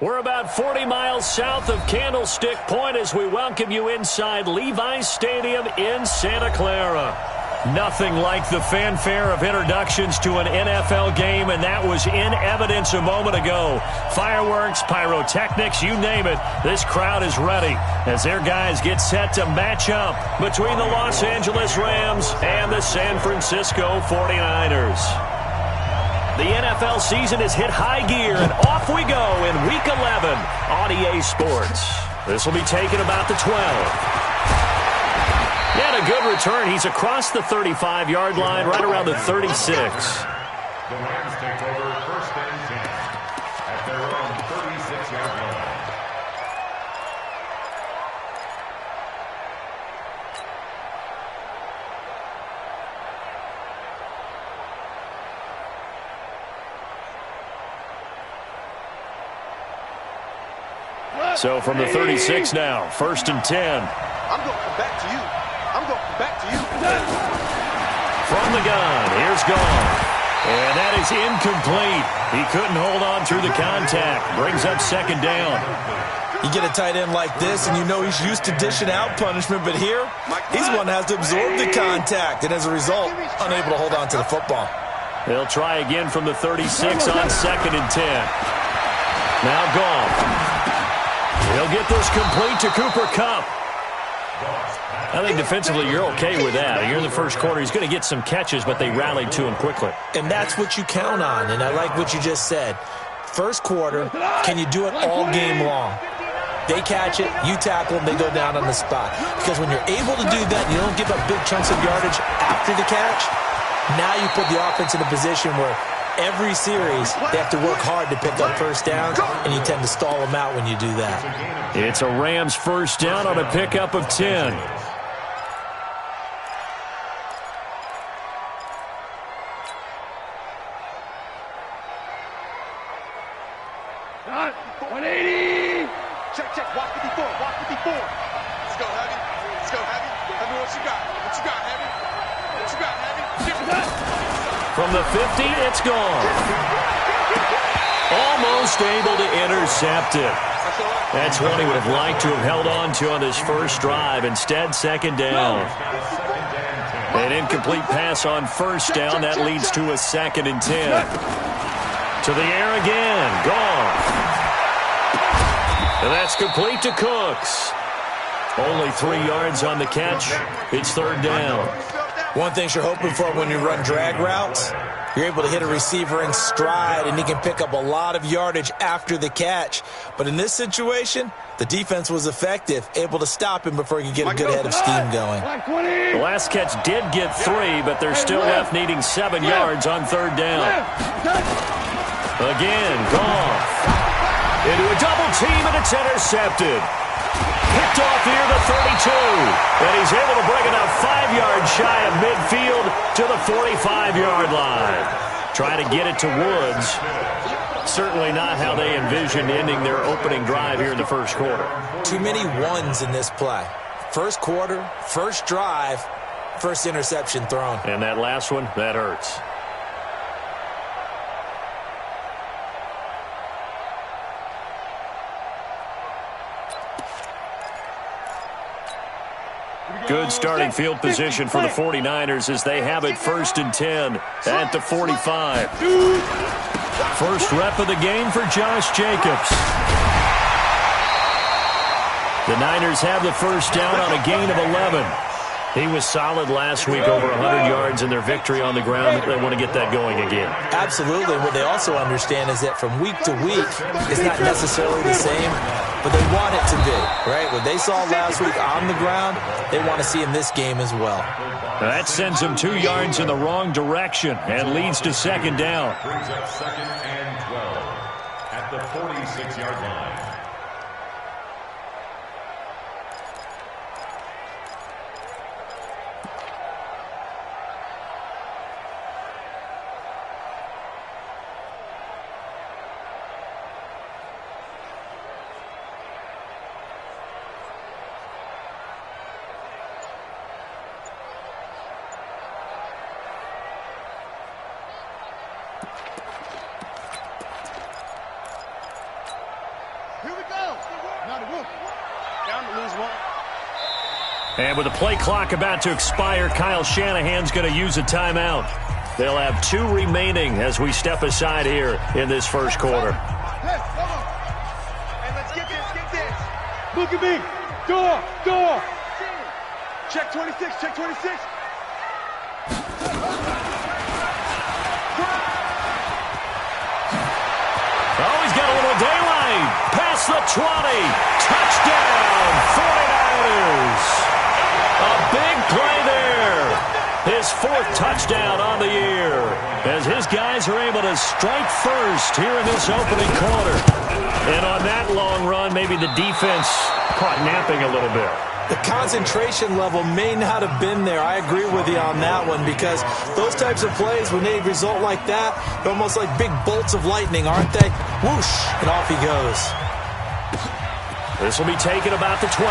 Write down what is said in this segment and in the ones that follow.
We're about 40 miles south of Candlestick Point as we welcome you inside Levi's Stadium in Santa Clara. Nothing like the fanfare of introductions to an NFL game, and that was in evidence a moment ago. Fireworks, pyrotechnics, you name it. This crowd is ready as their guys get set to match up between the Los Angeles Rams and the San Francisco 49ers. The NFL season has hit high gear, and off we go in Week 11 on EA Sports. This will be taken about the 12. He had a good return. He's across the 35-yard line, right around the 36. The Rams take over first and 10 at their own 36-yard line. So from the 36 now, first and 10. I'm going to come back to you. I'm going to come back to you. From the gun, here's Gone. And that is incomplete. He couldn't hold on through the contact. Brings up second down. You get a tight end like this, and you know he's used to dishing out punishment, but here, he's the one that has to absorb the contact, and as a result, unable to hold on to the football. They'll try again from the 36 on second and 10. Now Gone. He'll get this complete to Cooper Kupp. I think defensively you're okay with that. You're in the first quarter. He's going to get some catches, but they rallied to him quickly. And that's what you count on, and I like what you just said. First quarter, can you do it all game long? They catch it, you tackle them, they go down on the spot. Because when you're able to do that, you don't give up big chunks of yardage after the catch, now you put the offense in a position where every series, they have to work hard to pick up first down, and you tend to stall them out when you do that. It's a Rams first down on a pickup of 10. Check, walk 54, walk 54. Let's go, Heavy. Let's go, Heavy. Heavy, what you got? What you got, Heavy? What you got, Heavy? From the 50, it's gone. Almost able to intercept it. That's one he would have liked to have held on to on this first drive. Instead, second down. An incomplete pass on first down. That leads to a second and 10. To the air again. Gone. And that's complete to Cooks. Only 3 yards on the catch. It's third down. One thing you're hoping for when you run drag routes, you're able to hit a receiver in stride, and he can pick up a lot of yardage after the catch. But in this situation, the defense was effective, able to stop him before he could get a good head of steam going. The last catch did get 3, but they're still left needing 7 yards on third down. Again, Goff. Into a double team, and it's intercepted. Picked off near the 32. And he's able to bring it up 5 yards shy of midfield to the 45-yard line. Try to get it to Woods. Certainly not how they envisioned ending their opening drive here in the first quarter. Too many ones in this play. First quarter, first drive, first interception thrown. And that last one, that hurts. Good starting field position for the 49ers as they have it first and 10 at the 45. First rep of the game for Josh Jacobs. The Niners have the first down on a gain of 11. He was solid last week, over 100 yards in their victory on the ground. They want to get that going again. Absolutely. What they also understand is that from week to week, it's not necessarily the same, but they want it to be, right? What they saw last week on the ground, they want to see in this game as well. That sends them 2 yards in the wrong direction and leads to second down. Brings up second and 12 at the 46-yard line. And with the play clock about to expire, Kyle Shanahan's going to use a timeout. They'll have 2 remaining as we step aside here in this first quarter. Hey, come on. Hey, let's get this. Look at me. Door. Check 26, check 26. Oh, he's got a little daylight. Past the 20. Touchdown, 49ers. A big play there. His 4th touchdown on the year as his guys are able to strike first here in this opening quarter. And on that long run, maybe the defense caught napping a little bit. The concentration level may not have been there. I agree with you on that one because those types of plays, when they result like that, they're almost like big bolts of lightning, aren't they? Whoosh, and off he goes. This will be taken about the 12.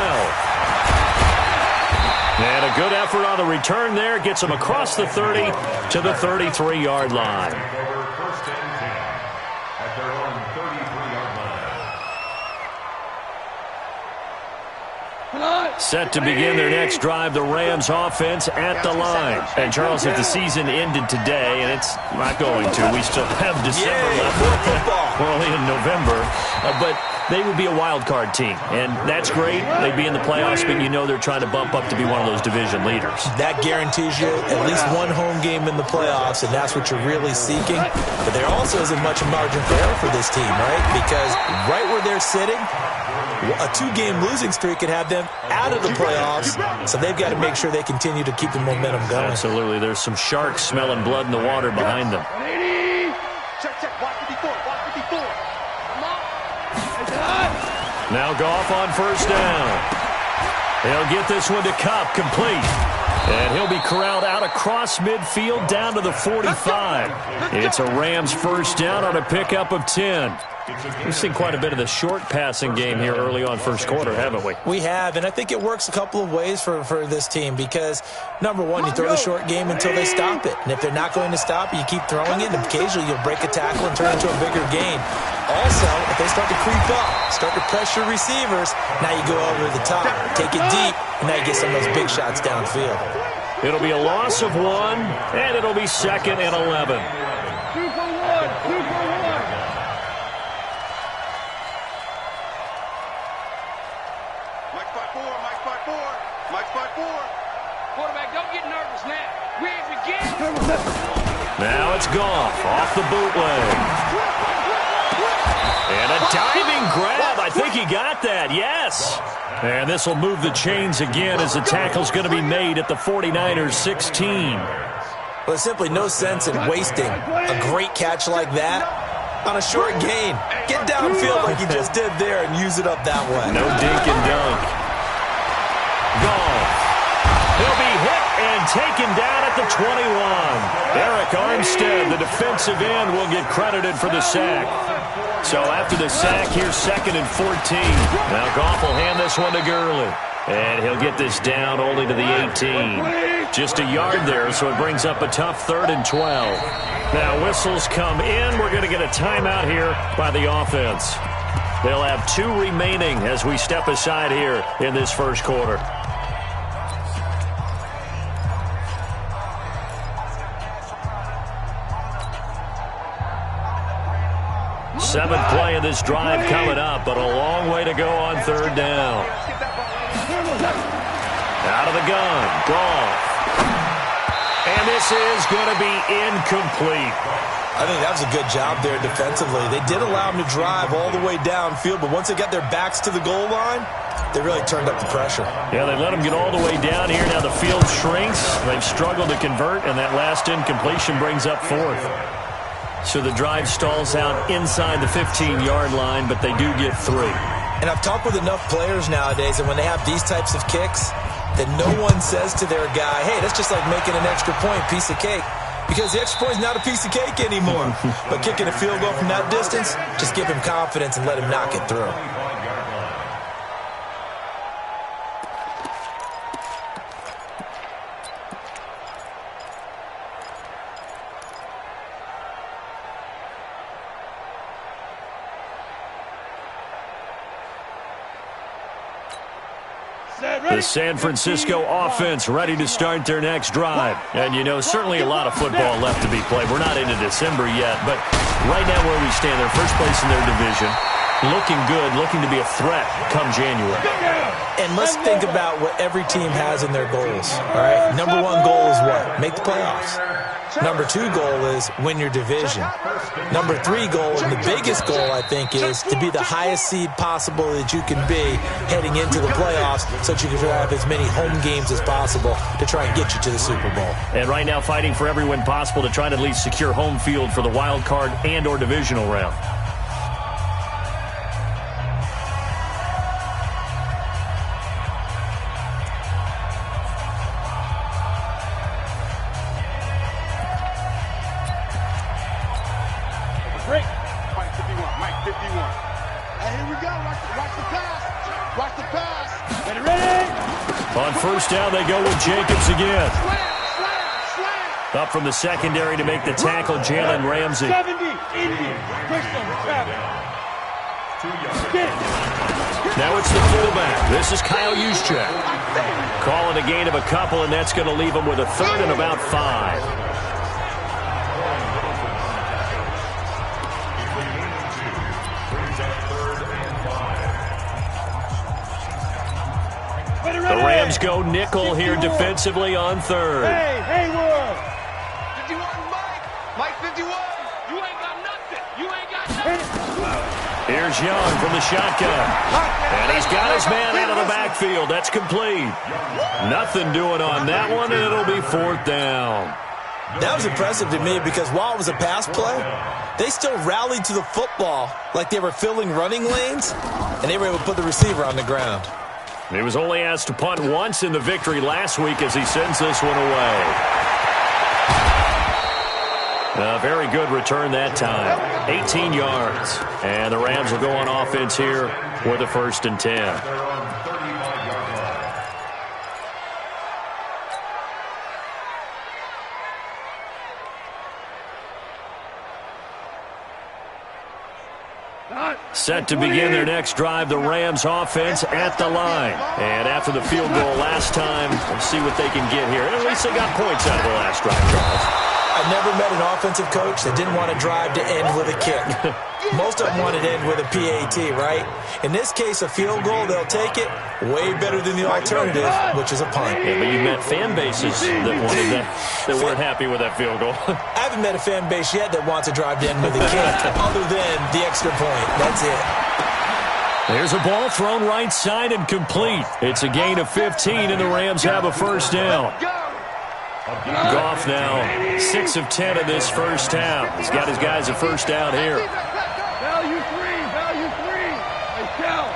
And a good effort on the return there. Gets him across the 30 to the 33-yard line. First and 10 at their own 33-yard line. Set to begin their next drive, the Rams offense at the line. And, Charles, if the season ended today, and it's not going to, we still have December left. We're only in November. But they would be a wild card team, and that's great. They'd be in the playoffs, but you know they're trying to bump up to be one of those division leaders. That guarantees you at least one home game in the playoffs, and that's what you're really seeking. But there also isn't much margin for error for this team, right? Because right where they're sitting, a 2-game losing streak could have them out of the playoffs, so they've got to make sure they continue to keep the momentum going. Absolutely. There's some sharks smelling blood in the water behind them. Check, walk 54. Now Goff on first down. He'll get this one to Kupp, complete. And he'll be corralled out across midfield down to the 45. It's a Rams first down on a pickup of 10. We've seen quite a bit of the short passing game here early on first quarter, haven't we? We have, and I think it works a couple of ways for this team because, number one, you throw the short game until they stop it. And if they're not going to stop it, you keep throwing it, and occasionally you'll break a tackle and turn it into a bigger gain. Also, if they start to creep up, start to pressure receivers, now you go over the top, take it deep, and now you get some of those big shots downfield. It'll be a loss of 1, and it'll be 2nd and 11. 2 for 1. Mike 5-4. Quarterback, don't get nervous now. We ain't beginning. Now it's Goff off the bootleg. And a diving grab. I think he got that. Yes. And this will move the chains again as the tackle's going to be made at the 49ers 16. Well, there's simply no sense in wasting a great catch like that on a short gain. Get downfield like you just did there and use it up that way. No dink and dunk. Goff. He'll be hit and taken down at the 21. Eric Armstead, the defensive end, will get credited for the sack. So after the sack, here's 2nd and 14. Now Goff will hand this one to Gurley. And he'll get this down only to the 18. Just a yard there, so it brings up a tough 3rd and 12. Now whistles come in. We're going to get a timeout here by the offense. They'll have 2 remaining as we step aside here in this first quarter. 7th play of this drive coming up, but a long way to go on 3rd down. Out of the gun, Goff. And this is going to be incomplete. I think that was a good job there defensively. They did allow him to drive all the way downfield, but once they got their backs to the goal line, they really turned up the pressure. Yeah, they let him get all the way down here. Now the field shrinks. They've struggled to convert, and that last incompletion brings up 4th. So the drive stalls out inside the 15-yard line, but they do get 3. And I've talked with enough players nowadays, and when they have these types of kicks, that no one says to their guy, hey, that's just like making an extra point, piece of cake. Because the extra point is not a piece of cake anymore. But kicking a field goal from that distance, just give him confidence and let him knock it through. The San Francisco offense ready to start their next drive. And, you know, certainly a lot of football left to be played. We're not into December yet, but right now where we stand, they're first place in their division. Looking good, looking to be a threat come January. And let's think about what every team has in their goals, all right? Number one goal is what? Make the playoffs. Number two goal is win your division. Number three goal, and the biggest goal, I think, is to be the highest seed possible that you can be heading into the playoffs so that you can have as many home games as possible to try and get you to the Super Bowl. And right now fighting for every win possible to try to at least secure home field for the wild card and or divisional round. On first down, they go with Jacobs again. Up from the secondary to make the tackle, Jalen Ramsey. Now it's the fullback. This is Kyle Juszczyk. Calling a gain of a couple, and that's going to leave him with a third and about 5. The Rams go nickel here defensively on third. Hey, Haywood! 51, Mike 51. You ain't got nothing. You ain't got nothing. Here's Young from the shotgun. And he's got his man out of the backfield. That's complete. Nothing doing on that one, and it'll be fourth down. That was impressive to me because while it was a pass play, they still rallied to the football like they were filling running lanes, and they were able to put the receiver on the ground. He was only asked to punt once in the victory last week as he sends this one away. A very good return that time. 18 yards. And the Rams will go on offense here with a 1st and 10. Set to begin their next drive, the Rams offense at the line. And after the field goal last time, we'll see what they can get here. At least they got points out of the last drive, Charles. I've never met an offensive coach that didn't want to drive to end with a kick. Most of them want to end with a PAT, right? In this case, a field goal, they'll take it. Way better than the alternative, which is a punt. Yeah, but you've met fan bases that wanted that, that weren't happy with that field goal. I haven't met a fan base yet that wants to drive to end with a kick, other than the extra point. That's it. There's a ball thrown right side and complete. It's a gain of 15, and the Rams have a first down. Goff now 6 of 10 in this first half. He's got his guys a first down here. Value three. Hey, Shell.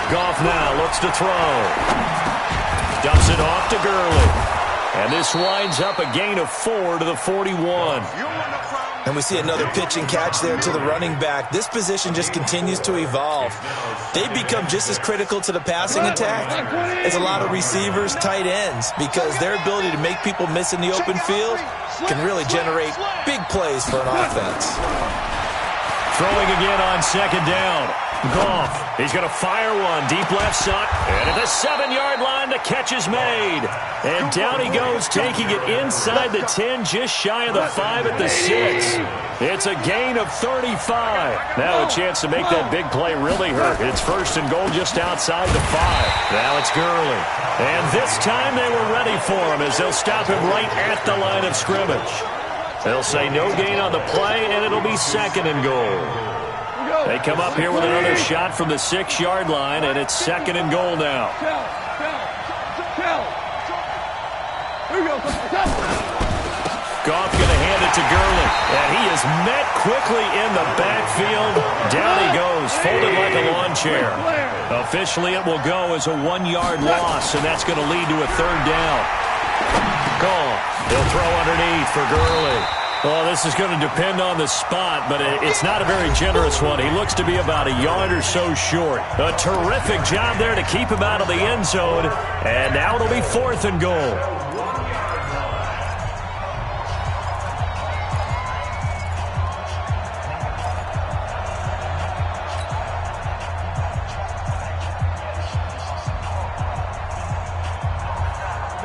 Goff now looks to throw. Dumps it off to Gurley. And this winds up a gain of 4 to the 41. And we see another pitch and catch there to the running back. This position just continues to evolve. They become just as critical to the passing attack as a lot of receivers, tight ends, because their ability to make people miss in the open field can really generate big plays for an offense. Throwing again on second down. Goff, he's going to fire one deep left side. And at the 7-yard line, the catch is made. And down he goes, taking it inside the 10, just shy of the 5 at the 6. It's a gain of 35. Now a chance to make that big play really hurt. It's 1st and goal just outside the 5. Now it's Gurley. And this time they were ready for him as they'll stop him right at the line of scrimmage. They'll say no gain on the play, and it'll be 2nd and goal. They come up here with another shot from the 6-yard line, and it's 2nd and goal now. Goff going to hand it to Gurley, and he is met quickly in the backfield. Down he goes, folded like a lawn chair. Officially, it will go as a 1-yard loss, and that's going to lead to a 3rd down. Goff, he'll throw underneath for Gurley. Well, this is going to depend on the spot, but it's not a very generous one. He looks to be about a yard or so short. A terrific job there to keep him out of the end zone, and now it'll be 4th and goal.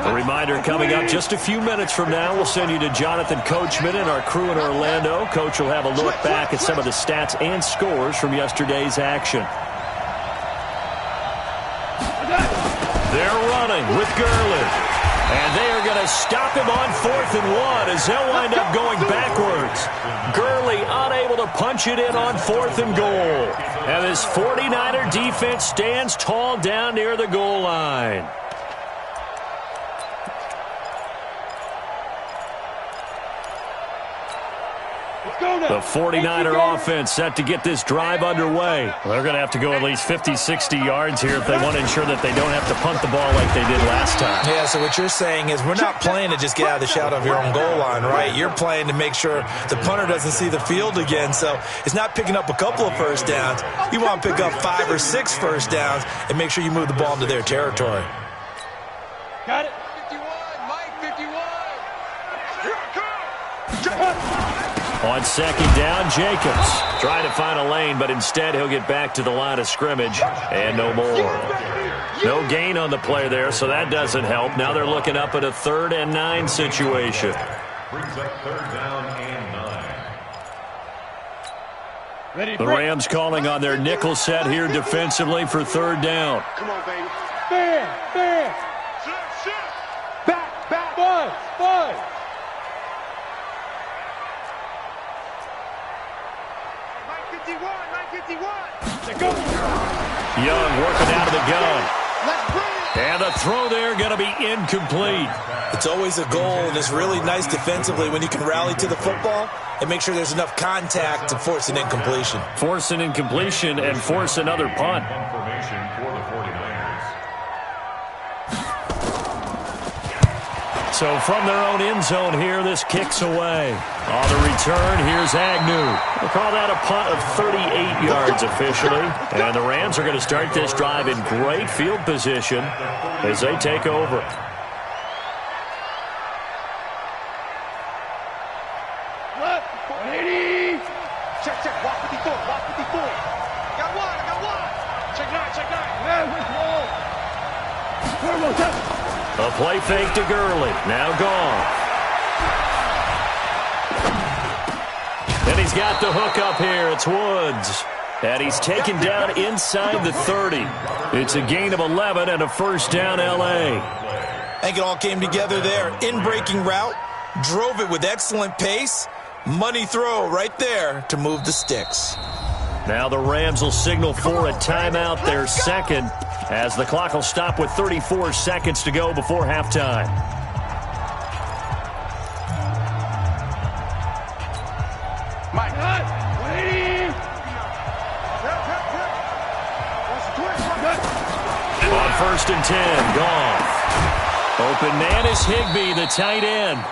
A reminder coming up just a few minutes from now, we'll send you to Jonathan Coachman and our crew in Orlando. Coach will have a look back at some of the stats and scores from yesterday's action. They're running with Gurley. And they are going to stop him on 4th and 1 as they'll wind up going backwards. Gurley unable to punch it in on 4th and goal. And this 49er defense stands tall down near the goal line. The 49er offense set to get this drive underway. They're going to have to go at least 50, 60 yards here if they want to ensure that they don't have to punt the ball like they did last time. Yeah, so what you're saying is we're not playing to just get out of the shadow of your own goal line, right? You're playing to make sure the punter doesn't see the field again. So it's not picking up a couple of first downs. You want to pick up 5 or 6 first downs and make sure you move the ball into their territory. Got it. 51, Mike 51. Here it comes. On 2nd down, Jacobs trying to find a lane, but instead he'll get back to the line of scrimmage and no more. No gain on the play there, so that doesn't help. Now they're looking up at a 3rd and 9 situation. Brings up 3rd down and 9. Ready, The Rams calling on their nickel set here defensively for 3rd down. Come on, baby. Fair. Back. Bud. Mike 51. Young working out of the gun. And the throw there going to be incomplete. It's always a goal, and it's really nice defensively when you can rally to the football and make sure there's enough contact to force an incompletion. Force an incompletion and force another punt. Formation for the 49ers. So from their own end zone here, this kicks away. On the return, here's Agnew. We'll call that a punt of 38 yards officially. And the Rams are going to start this drive in great field position as they take over. Left. 180. Check. Walk 54. Got one. Check 9. A play fake to Gurley. Now gone. And he's got the hook up here. It's Woods. And he's taken down inside the 30. It's a gain of 11 and a 1st down, L.A. I think it all came together there. In-breaking route, drove it with excellent pace. Money throw right there to move the sticks. Now the Rams will signal for a timeout, their 2nd, as the clock will stop with 34 seconds to go before halftime. Mike. 180. On 1st and 10, Goff. Open man is Higbee, the tight end.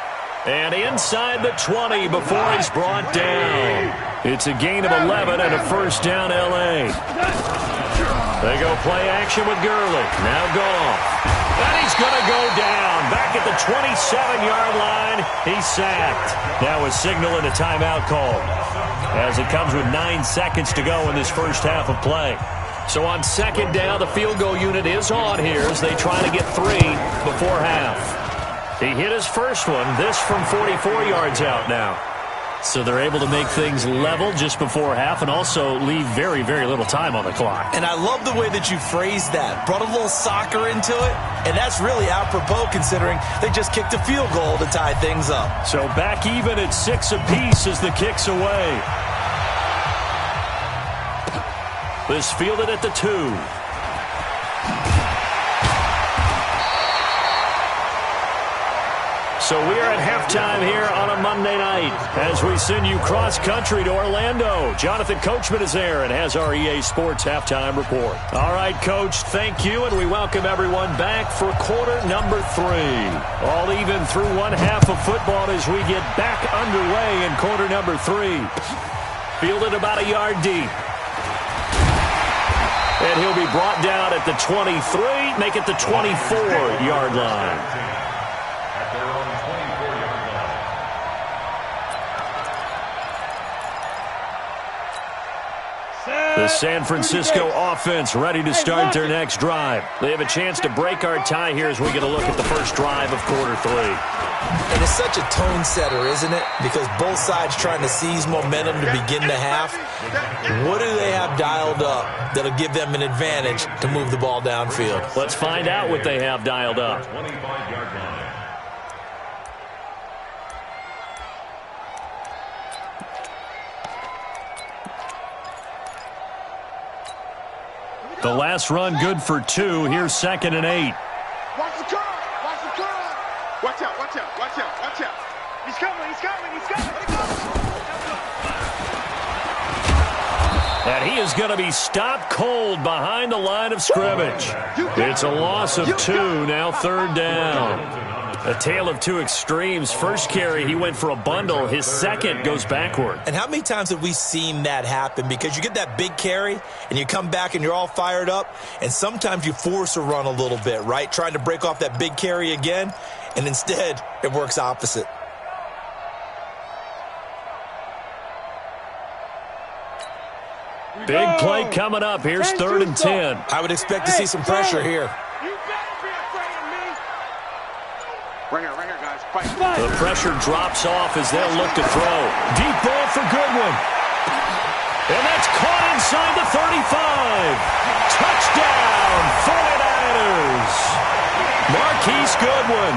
And inside the 20 before he's brought down. It's a gain of 11 and a 1st down, L.A. They go play action with Gurley. Now Goff. And he's going to go down. Back at the 27-yard line. He's sacked. Now a signal and a timeout call, as it comes with 9 seconds to go in this first half of play. So on 2nd down, the field goal unit is on here as they try to get 3 before half. He hit his first one, this from 44 yards out now. So they're able to make things level just before half and also leave very, very little time on the clock. And I love the way that you phrased that. Brought a little soccer into it, and that's really apropos considering they just kicked a field goal to tie things up. So back even at 6 apiece as the kick's away. This fielded at the 2. So we are at halftime here on a Monday night as we send you cross-country to Orlando. Jonathan Coachman is there and has our EA Sports halftime report. All right, Coach, thank you, and we welcome everyone back for quarter number 3. All even through one half of football as we get back underway in quarter number 3. Fielded about a yard deep. And he'll be brought down at the 23, make it the 24-yard line. The The San Francisco offense ready to start their next drive. They have a chance to break our tie here as we get a look at the first drive of quarter 3. And it's such a tone setter, isn't it? Because both sides trying to seize momentum to begin the half. What do they have dialed up that'll give them an advantage to move the ball downfield? Let's find out what they have dialed up. 25-yard line. The last run good for 2. Here's 2nd and 8. Watch the curve. Watch the curve. Watch out. Watch out. Watch out. Watch out. He's coming. He's coming. He's coming. Let it go. And he is going to be stopped cold behind the line of scrimmage. It's a loss of 2, now 3rd down. A tale of two extremes. First carry, he went for a bundle. His second goes backward. And how many times have we seen that happen? Because you get that big carry, and you come back and you're all fired up, and sometimes you force a run a little bit, right? Trying to break off that big carry again, and instead it works opposite. Big play coming up. Here's 3rd and 10. I would expect to see some pressure here. You better be afraid of me. Right here, guys. Fight. The pressure drops off as they'll look to throw. Deep ball for Goodwin. And that's caught inside the 35. Touchdown, 49ers. Marquise Goodwin,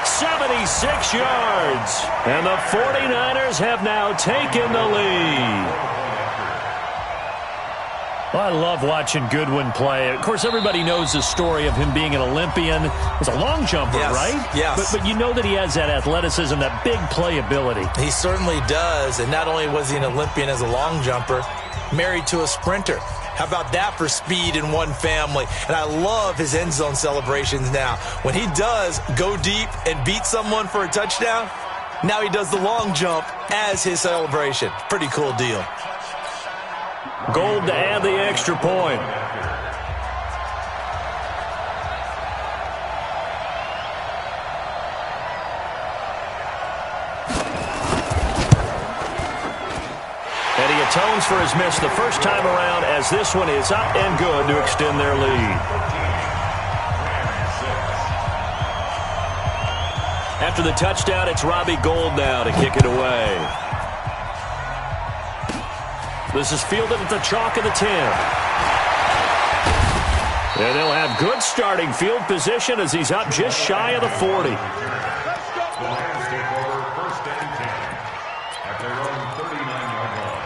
76 yards. And the 49ers have now taken the lead. Well, I love watching Goodwin play. Of course, everybody knows the story of him being an Olympian. He's a long jumper, yes, right? Yes. But you know that he has that athleticism, that big playability. He certainly does. And not only was he an Olympian as a long jumper, married to a sprinter. How about that for speed in one family? And I love his end zone celebrations now. When he does go deep and beat someone for a touchdown, now he does the long jump as his celebration. Pretty cool deal. Gold to add the extra point. And he atones for his miss the first time around as this one is up and good to extend their lead. After the touchdown, it's Robbie Gould now to kick it away. This is fielded at the chalk of the 10. And they'll have good starting field position as he's up just shy of the 40. The Lions take over 1st and 10 at their own 39-yard line.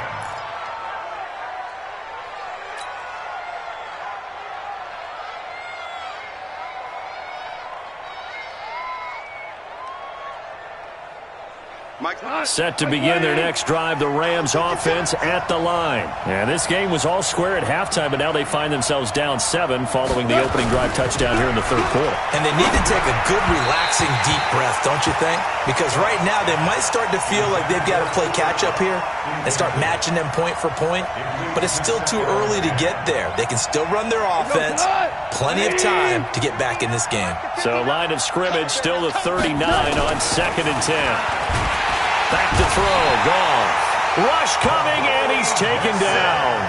Set to begin their next drive, the Rams offense at the line. And this game was all square at halftime, but now they find themselves down 7 following the opening drive touchdown here in the 3rd quarter. And they need to take a good, relaxing, deep breath, don't you think? Because right now they might start to feel like they've got to play catch-up here and start matching them point for point. But it's still too early to get there. They can still run their offense. Plenty of time to get back in this game. So line of scrimmage still the 39 on 2nd and 10. Back to throw, Goff. Rush coming, and he's taken down.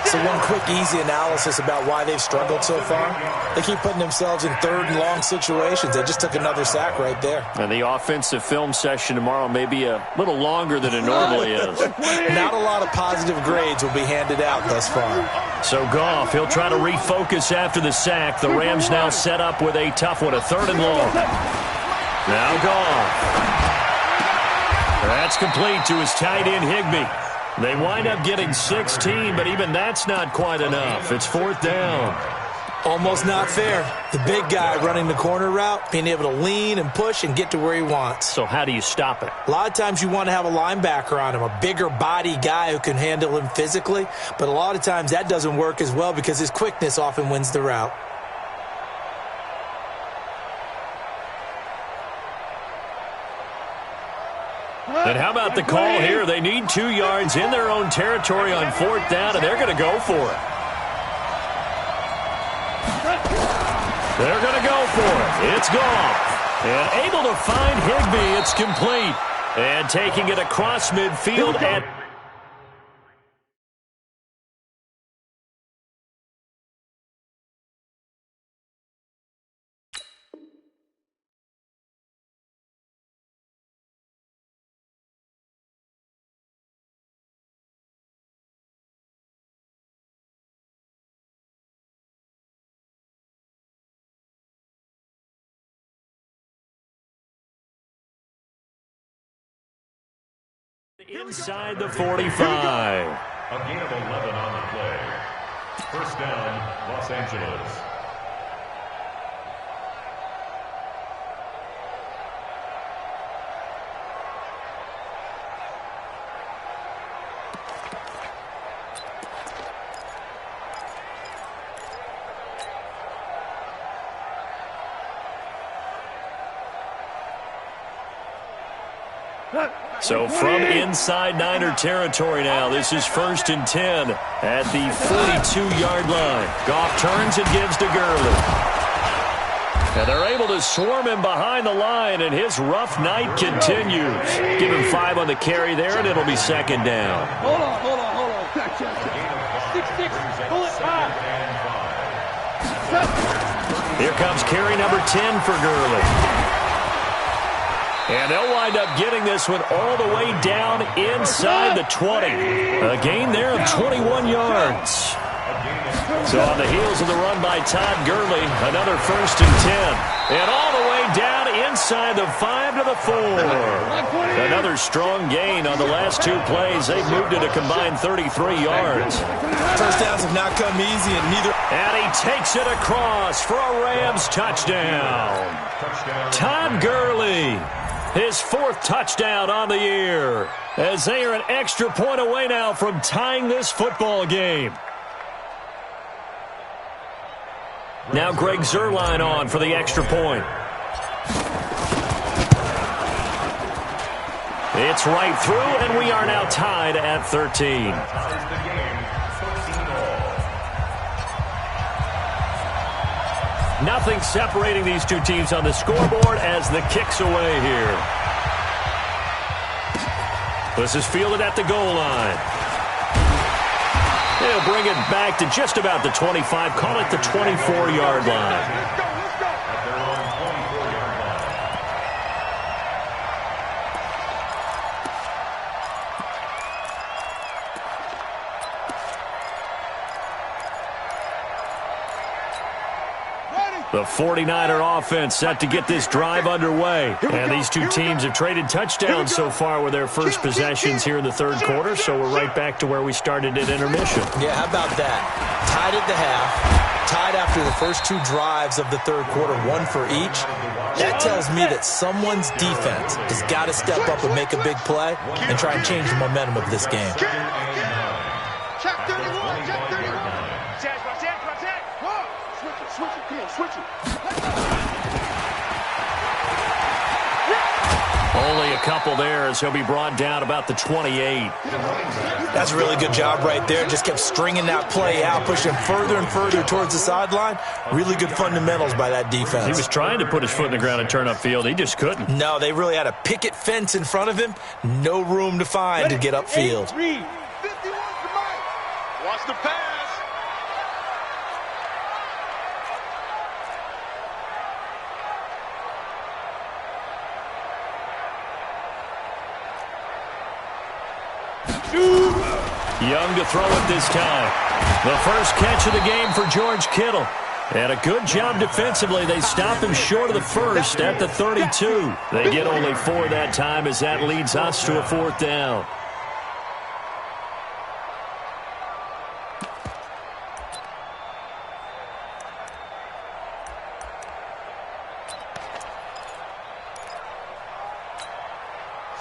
So one quick, easy analysis about why they've struggled so far. They keep putting themselves in 3rd and long situations. They just took another sack right there. And the offensive film session tomorrow may be a little longer than it normally is. Not a lot of positive grades will be handed out thus far. So Goff, he'll try to refocus after the sack. The Rams now set up with a tough one, a 3rd and long. Now Goff. That's complete to his tight end, Higbee. They wind up getting 16, but even that's not quite enough. It's 4th down. Almost not fair. The big guy running the corner route, being able to lean and push and get to where he wants. So how do you stop it? A lot of times you want to have a linebacker on him, a bigger body guy who can handle him physically. But a lot of times that doesn't work as well because his quickness often wins the route. And how about the call here? They need 2 yards in their own territory on 4th down, and they're going to go for it. They're going to go for it. It's Goff. And able to find Higbee. It's complete. And taking it across midfield at Inside the 45. A gain of 11 on the play. First down, Los Angeles. So from inside Niner territory now, this is 1st and 10 at the 42-yard line. Goff turns and gives to Gurley. And they're able to swarm him behind the line, and his rough night continues. Give him 5 on the carry there, and it'll be 2nd down. Hold on. 6-6. Pull it high. Here comes carry number 10 for Gurley. And they'll wind up getting this one all the way down inside the 20. A gain there of 21 yards. So on the heels of the run by Todd Gurley, another 1st and 10. And all the way down inside the 5 to the 4. Another strong gain on the last 2 plays. They've moved it a combined 33 yards. First downs have not come easy, and neither. And he takes it across for a Rams touchdown. Todd Gurley. His 4th touchdown on the year, as they are an extra point away now from tying this football game. Now Greg Zuerlein on for the extra point. It's right through, and we are now tied at 13. Nothing separating these two teams on the scoreboard as the kick's away here. This is fielded at the goal line. They'll bring it back to just about the 25, call it the 24-yard line. The 49er offense set to get this drive underway. And these two teams have traded touchdowns so far with their first possessions here in the 3rd quarter, so we're right back to where we started at intermission. Yeah, how about that? Tied at the half, tied after the first 2 drives of the 3rd quarter, 1 for each. That tells me that someone's defense has got to step up and make a big play and try and change the momentum of this game. Check 31, check 31. Switch it. Only a couple there as he'll be brought down about the 28. That's a really good job right there. Just kept stringing that play out, pushing further and further towards the sideline. Really good fundamentals by that defense. He was trying to put his foot in the ground and turn upfield. He just couldn't. No, they really had a picket fence in front of him. No room to find to get upfield. 51 to Mike. Watch the pass. Young to throw it this time. The first catch of the game for George Kittle. And a good job defensively. They stop him short of the first at the 32. They get only 4 that time as that leads us to a 4th down.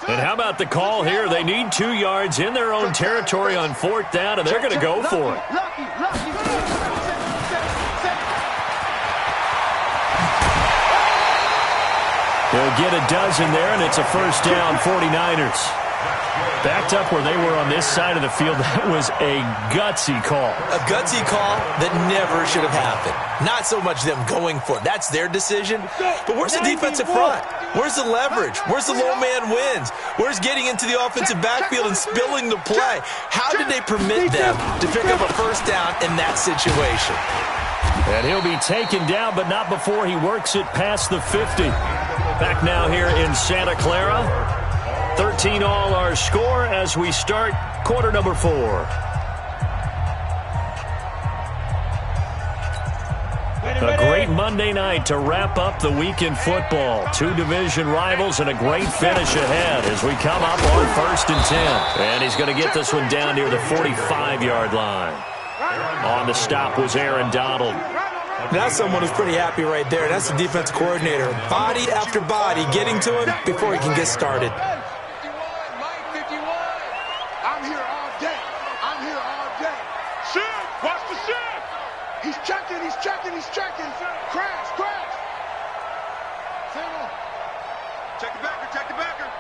And how about the call here? They need 2 yards in their own territory on 4th down, and they're going to go for it. They'll get a dozen there, and it's a first down, 49ers. Backed up where they were on this side of the field. That was a gutsy call. A gutsy call that never should have happened. Not so much them going for it. That's their decision. But where's the defensive front? Where's the leverage? Where's the low man wins? Where's getting into the offensive backfield and spilling the play? How did they permit them to pick up a first down in that situation? And he'll be taken down, but not before he works it past the 50. Back now here in Santa Clara. 13 all our score as we start quarter number 4. A great great Monday night to wrap up the week in football. Two division rivals and a great finish ahead as we come up on 1st and 10. And he's going to get this one down near the 45-yard line. On the stop was Aaron Donald. That's someone who's pretty happy right there. That's the defense coordinator. Body after body getting to him before he can get started. 51, Mike 51. I'm here all day. I'm here all day. Shift. Watch the shift. He's checking. He's checking. He's checking. Crash. Crash. Single. Check the backer. Check the backer.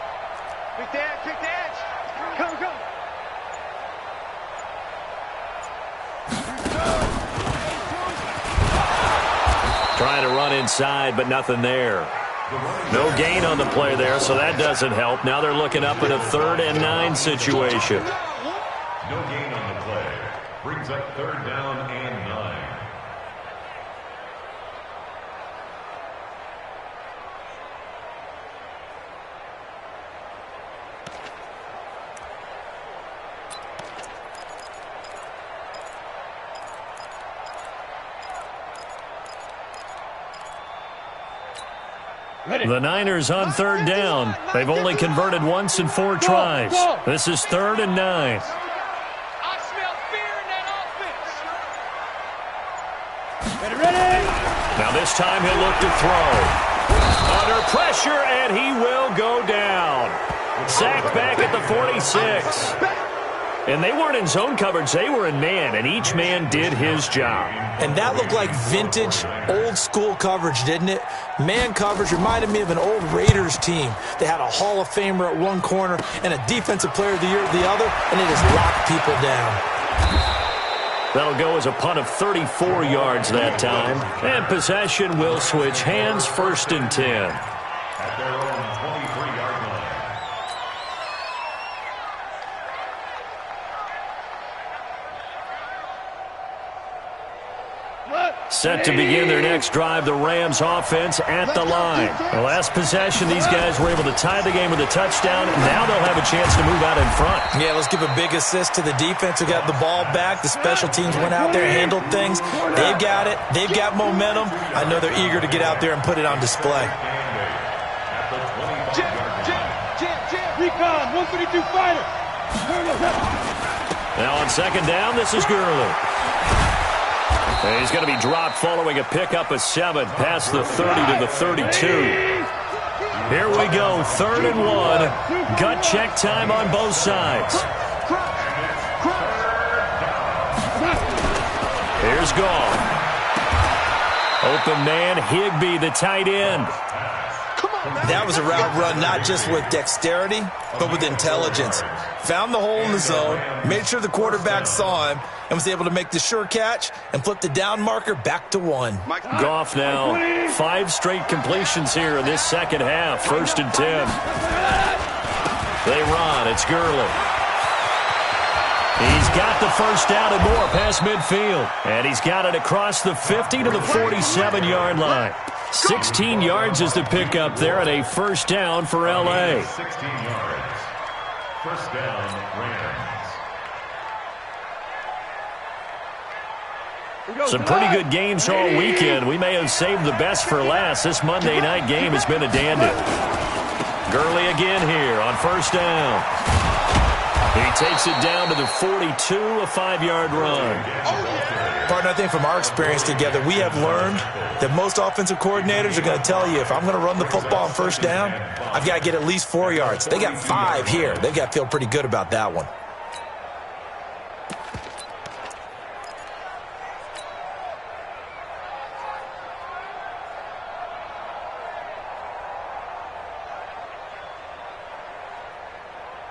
Pick the edge. Pick the edge. Come, come. Trying to run inside, but nothing there. No gain on the play there, so that doesn't help. Now they're looking up in a 3rd and 9 situation. No gain on the play. Brings up 3rd down and 9. The Niners on 3rd down. They've only converted once in 4 tries. This is 3rd and 9. I smell fear in that offense. Ready. Now this time he'll look to throw. Under pressure, and he will go down. Sacked back at the 46. And they weren't in zone coverage. They were in man, and each man did his job. And that looked like vintage, old-school coverage, didn't it? Man coverage reminded me of an old Raiders team. They had a Hall of Famer at one corner and a Defensive Player of the Year at the other, and it just locked people down. That'll go as a punt of 34 yards that time. And possession will switch hands, 1st and 10. At their own 23-yard line. Set to begin their next drive, the Rams offense at the line. The last possession, these guys were able to tie the game with a touchdown. Now they'll have a chance to move out in front. Yeah, let's give a big assist to the defense who got the ball back. The special teams went out there and handled things. They've got it. They've got momentum. I know they're eager to get out there and put it on display. Recon, 132 fighter. Now on 2nd down, this is Gurley. And he's going to be dropped following a pickup of 7 past the 30 to the 32. Here we go, 3rd and 1. Gut check time on both sides. Here's Goff. Open man, Higbee, the tight end. That was a route run not just with dexterity, but with intelligence. Found the hole in the zone, made sure the quarterback saw him, and was able to make the sure catch and flip the down marker back to 1. Goff now, 5 straight completions here in this second half. 1st and 10. They run. It's Gurley. He's got the first down and more past midfield. And he's got it across the 50 to the 47-yard line. 16 yards is the pickup there, and a first down for L.A. 16 yards. First down, Rams. Some pretty good games all weekend. We may have saved the best for last. This Monday night game has been a dandy. Gurley again here on 1st down. He takes it down to the 42, a 5-yard run. Partner, I think from our experience together, we have learned that most offensive coordinators are going to tell you, if I'm going to run the football on 1st down, I've got to get at least 4 yards. They got 5 here. They've got to feel pretty good about that one.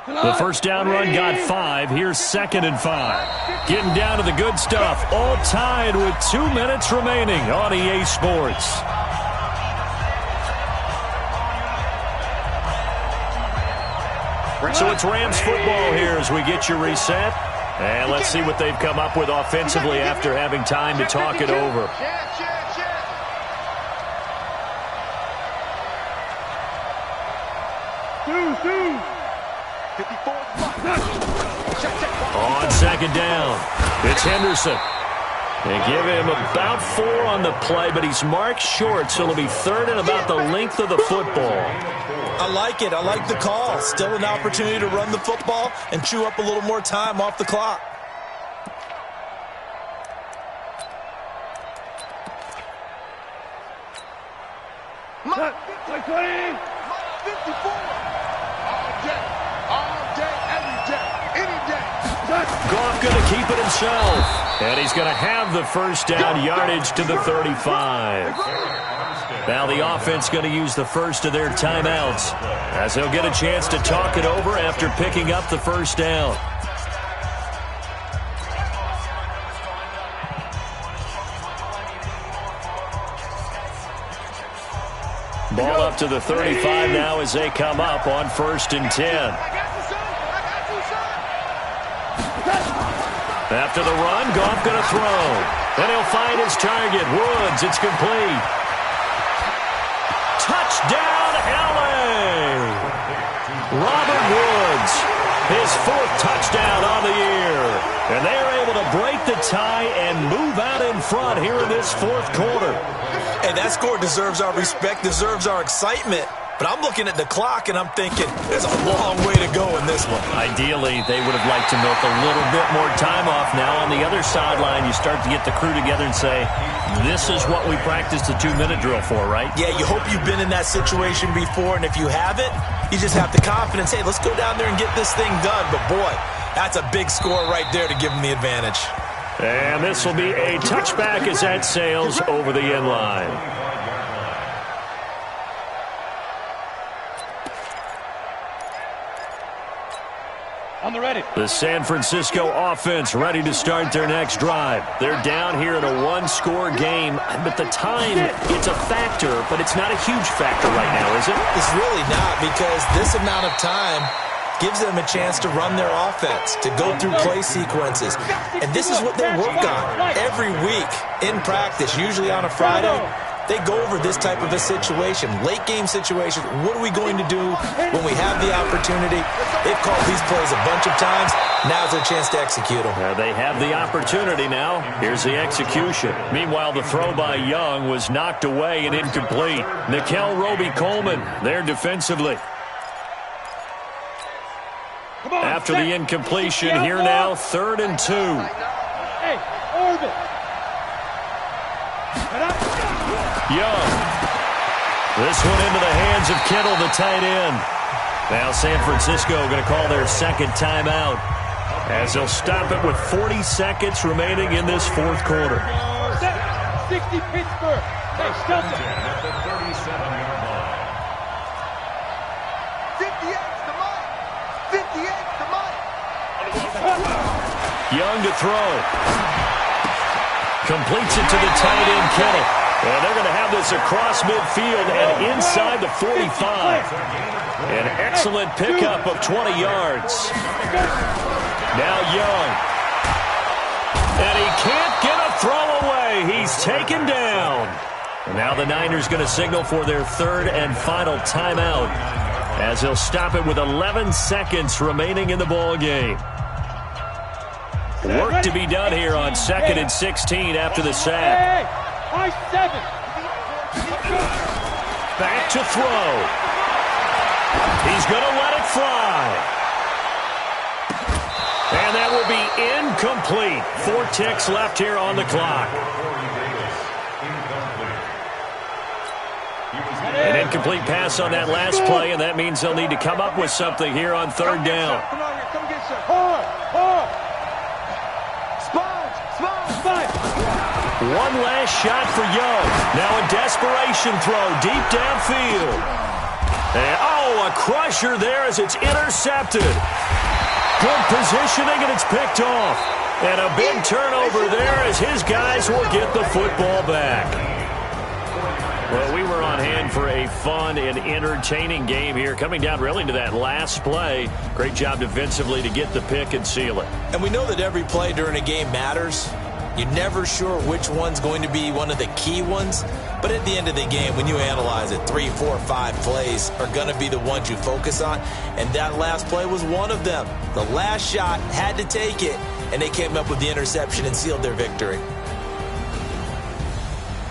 The first down run got 5. Here's 2nd and 5. Getting down to the good stuff. All tied with 2 minutes remaining on EA Sports. So it's Rams football here as we get you reset. And let's see what they've come up with offensively after having time to talk it over. On 2nd down, it's Henderson. They give him about 4 on the play, but he's marked short, so it'll be 3rd and about the length of the football. I like it. I like the call. Still an opportunity to run the football and chew up a little more time off the clock. Mark 54. All day, every day, any day. Goff going to keep it himself. And he's going to have the first down, yardage to the 35. Now the offense going to use the first of their timeouts as they'll get a chance to talk it over after picking up the first down. Ball up to the 35 now as they come up on 1st and 10. After the run, Goff going to throw. Then he'll find his target. Woods, it's complete. Touchdown, L.A. Robert Woods, his 4th touchdown on the year. And they're able to break the tie and move out in front here in this 4th quarter. Hey, that score deserves our respect, deserves our excitement. But I'm looking at the clock, and I'm thinking there's a long way to go in this one. Ideally, they would have liked to milk a little bit more time off. Now on the other sideline, you start to get the crew together and say, this is what we practiced the 2-minute drill for, right? Yeah, you hope you've been in that situation before, and if you haven't, you just have the confidence, hey, let's go down there and get this thing done. But, boy, that's a big score right there to give them the advantage. And this will be a touchback as that sails over the end line. On the ready. The San Francisco offense ready to start their next drive. They're down here in a 1-score game, but the time, it's a factor, but it's not a huge factor right now, is it? It's really not, because this amount of time gives them a chance to run their offense, to go through play sequences. And this is what they work on every week in practice, usually on a Friday. They go over this type of a situation, late game situation. What are we going to do when we have the opportunity? They've called these plays a bunch of times. Now's their chance to execute them. They have the opportunity now. Here's the execution. Meanwhile, the throw by Young was knocked away and incomplete. Nickel Roby-Coleman there defensively. After the incompletion, here now, 3rd and 2. Hey, orbit. Young. This one into the hands of Kittle, the tight end. Now San Francisco going to call their 2nd timeout as they'll stop it with 40 seconds remaining in this 4th quarter. 60 Pittsburgh. Hey, stop it. At the 37-yard line. 58's the mark. 58's the mark. Young to throw. Completes it to the tight end, Kittle. And they're going to have this across midfield and inside the 45. An excellent pickup of 20 yards. Now Young. And he can't get a throw away. He's taken down. And now the Niners going to signal for their 3rd and final timeout as they'll stop it with 11 seconds remaining in the ball game. Work to be done here on 2nd and 16 after the sack. I-7. Back to throw. He's going to let it fly. And that will be incomplete. 4 ticks left here on the clock. An incomplete pass on that last play, and that means they'll need to come up with something here on 3rd down. Come on here, come get some. Hard. Sponge. One last shot for Young. Now a desperation throw deep downfield. And, a crusher there as it's intercepted. Good positioning, and it's picked off. And a big turnover there as his guys will get the football back. Well, we were on hand for a fun and entertaining game here, coming down really to that last play. Great job defensively to get the pick and seal it. And we know that every play during a game matters. You're never sure which one's going to be one of the key ones. But at the end of the game, when you analyze it, 3, 4, 5 plays are going to be the ones you focus on. And that last play was one of them. The last shot had to take it, and they came up with the interception and sealed their victory.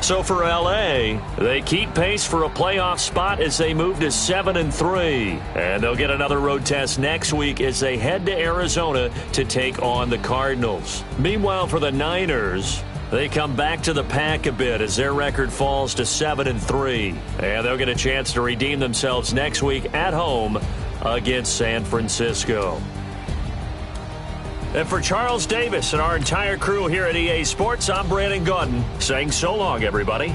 So for L.A., they keep pace for a playoff spot as they move to 7-3. And they'll get another road test next week as they head to Arizona to take on the Cardinals. Meanwhile, for the Niners, they come back to the pack a bit as their record falls to 7-3. And they'll get a chance to redeem themselves next week at home against San Francisco. And for Charles Davis and our entire crew here at EA Sports, I'm Brandon Gaudin saying so long, everybody.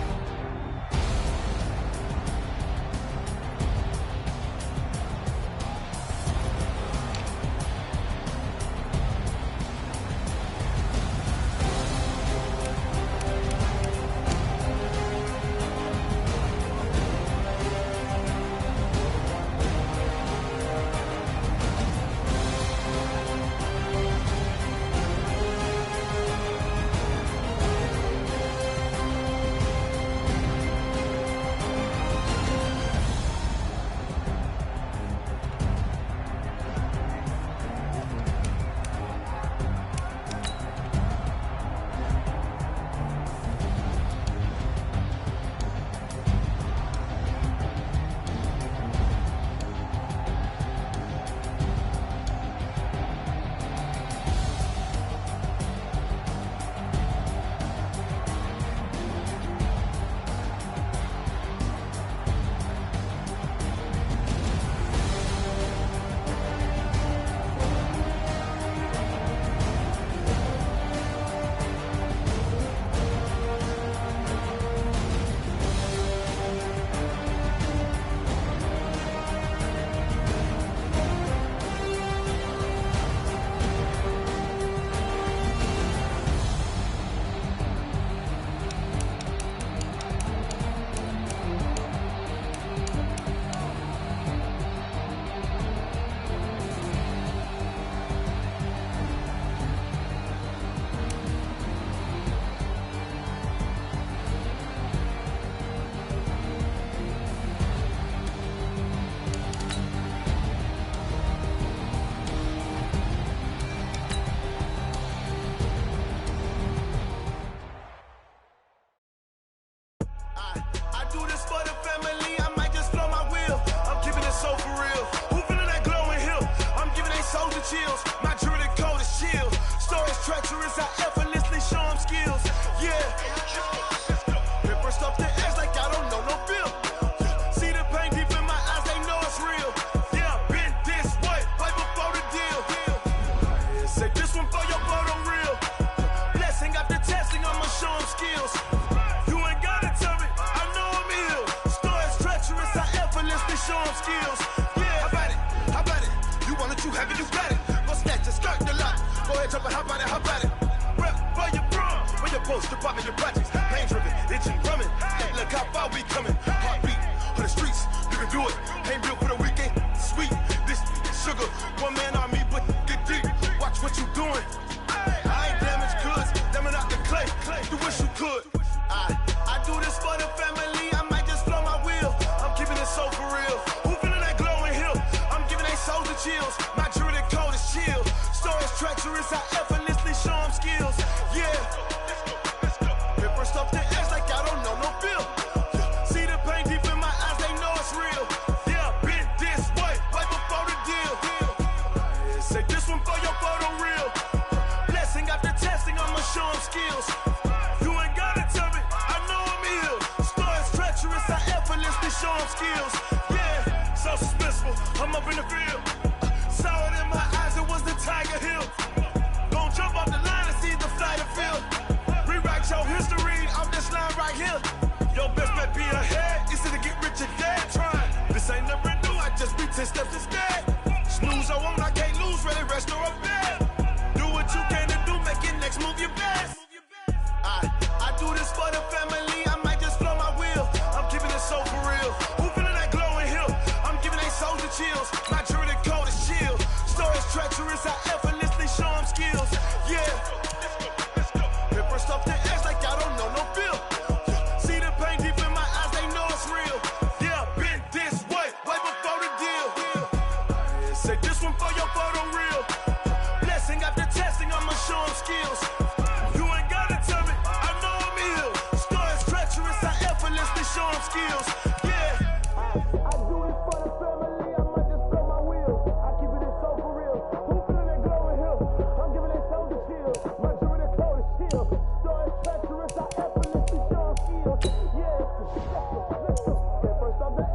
Say this one for your photo reel.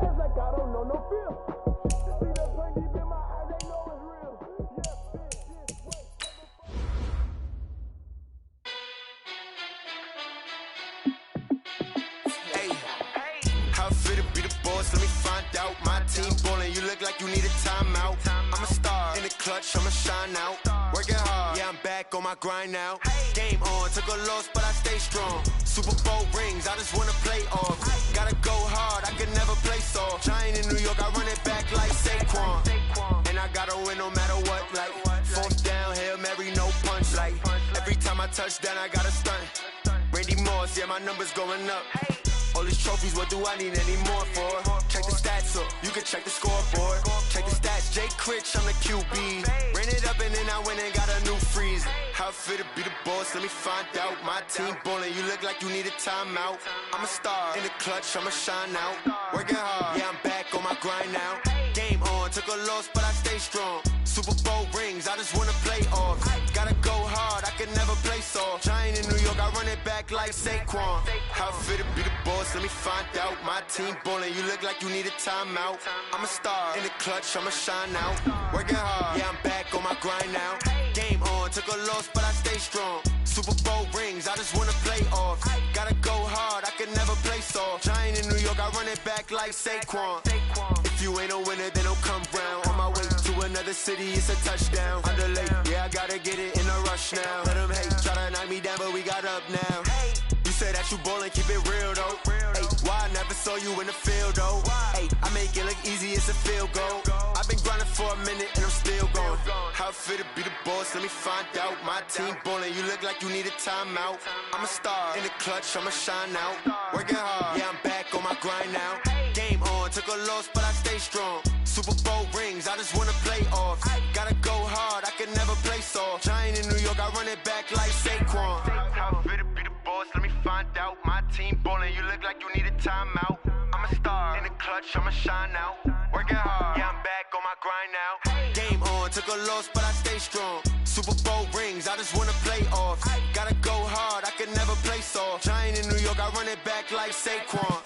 It's like I don't know no fear. See the pain deep in my eyes, they know it's real. Hey, how it feel to be the boss? Let me find out. My team ballin', you look like you need a timeout. I'm a star in the clutch, I'ma shine out. Working hard, yeah, I'm back on my grind now. Game on, took a loss, but I stay strong. Super Bowl rings, I just wanna play off. Gotta go hard, I can never play soft. Giant in New York, I run it back like Saquon. And I gotta win no matter what, like fourth down, Hail Mary, no punch. Like every time I touch down, I gotta stunt. Randy Moss, yeah, my numbers going up. All these trophies, what do I need any more for? Check the stats up, you can check the scoreboard. Check the stats, Jay Critch, I'm the QB. Ran it up and then I went and got a new freeze. How it feel to be the boss, let me find out. My team ballin', you look like you need a timeout. I'm a star in the clutch, I'ma shine out. Working hard, yeah, I'm back on my grind now. Game on, took a loss, but I stay strong. Super Bowl rings, I just wanna play off. Gotta go hard, I can never play soft. Giant in New York, I run it back like Saquon. How it feel to be the boss, let me find out. My team ballin', you look like you need a timeout. I'm a star in the clutch, I'ma shine out. Working hard, yeah, I'm back on my grind now. Game on, took a loss, but I stay strong. Super Bowl rings, I just wanna play off. Gotta go hard, I can never play soft. Giant in New York, I run it back like Saquon. If you ain't a winner, then don't come round. On my way to another city, it's a touchdown. Underlay, yeah, I gotta get it in a rush now. Let them hate, try to knock me down, but we got up now. You say that you ballin', keep it real though. Ay, why I never saw you in the field though? Ay, I make it look easy, it's a field goal. I've been grinding for a minute and I'm still going. How it feel to be the boss, let me find out. My team ballin', you look like you need a timeout. I'm a star in the clutch, I'ma shine out. Working hard, yeah, I'm back on my grind now. Game on, took a loss, but I stay strong. Super Bowl rings, I just wanna play off. Gotta go hard, I can never play soft. Giant in New York, I run it back like Saquon. How it feel to be the boss, let me find out. My team ballin', you look like you need a timeout. I'm a star in the clutch, I'ma shine out. Working hard, yeah, I'm back on my grind now. Game on, took a loss, but I stay strong. Super Bowl rings, I just wanna play off. Gotta go hard, I can never play soft. Giant in New York, I run it back like Saquon.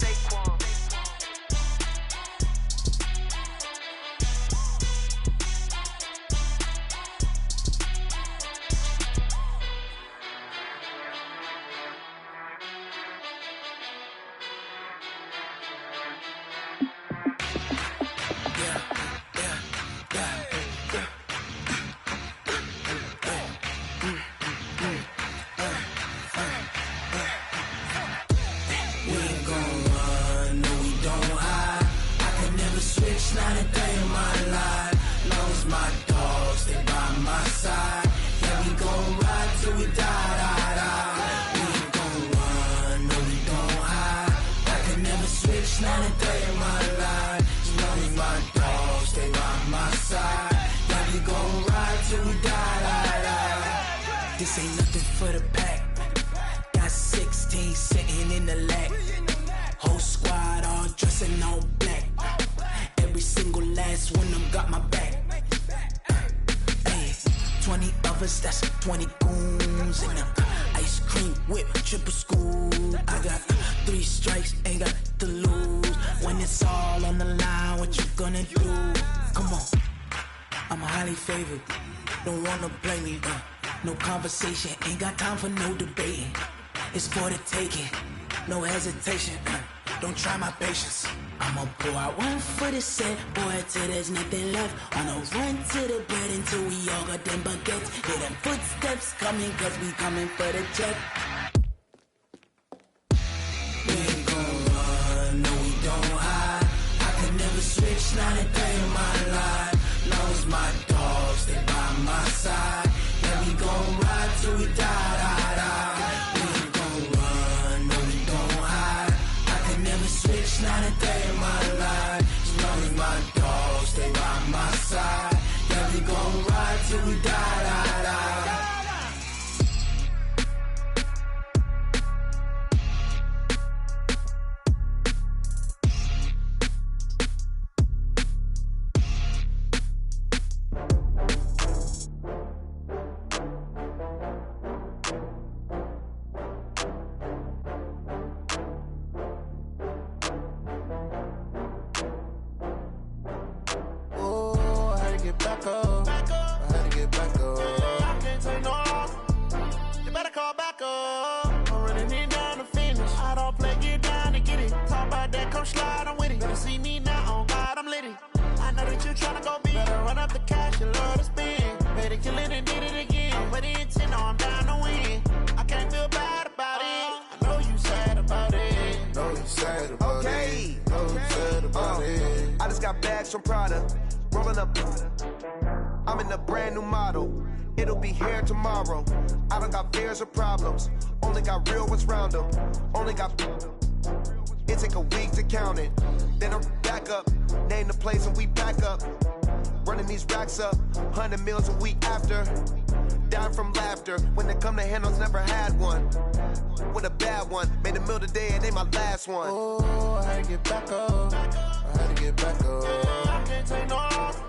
Not a day in my life. Long as my dogs stay by my side. Yeah, we gon' ride till we die. We ain't gon' run, no, we don't hide. I can never switch, not a day in my life. As long as my dogs stay by my side. Yeah, we gon' ride till we die. This ain't nothing for the pack. Got 16 sitting in the lap. Whole squad all dressing all black. Every single last one of them got my back. 20 of us, that's 20 goons. And ice cream whip, triple scoop. I got 3 strikes, ain't got to lose. When it's all on the line, what you gonna do? Come on, I'm highly favored. Don't wanna blame me, no conversation, ain't got time for no debating. It's for the taking, no hesitation. Don't try my patience. I'ma pour out one for the set, boy, till there's nothing left. On a run to the bread until we all got them baguettes. Hear them footsteps coming, cause we coming for the check. We ain't gon' run, no, we don't hide. I can never switch, not a day in my life. Long as my dogs stay by my side. Yeah, we gon' ride till we die. We ain't gon' run, no, we don't hide. I can never switch, not a day in my life. As long as my dogs stay by my side. Yeah, we gon' ride till we die. back up. I had to get back up. I can't take no loss. You better call back up. I'm running it down to finish. I don't play, get down to get it. Talk about that, come slide, I'm with it. Better see me now, on God, I'm litty. I know that you tryna go big. Better run up the cash, you love to spend. Better kill it and did it again. I'm with the intent, no, I'm down to win. I can't feel bad about it. I know you sad about it. Know you sad about it. Know you sad about it. I just got bags from Prada. Rolling up. I'm in a brand new model. It'll be here tomorrow. I don't got fears or problems. Only got real ones round them. Only got. It take a week to count it. Then I'm back up. Name the place and we back up. Running these racks up. 100 meals a week after. Down from laughter. When they come to handles, never had one. With a bad one. Made a meal today and they my last one. Oh, I had to get back up. I had to get back up. I can't take no loss.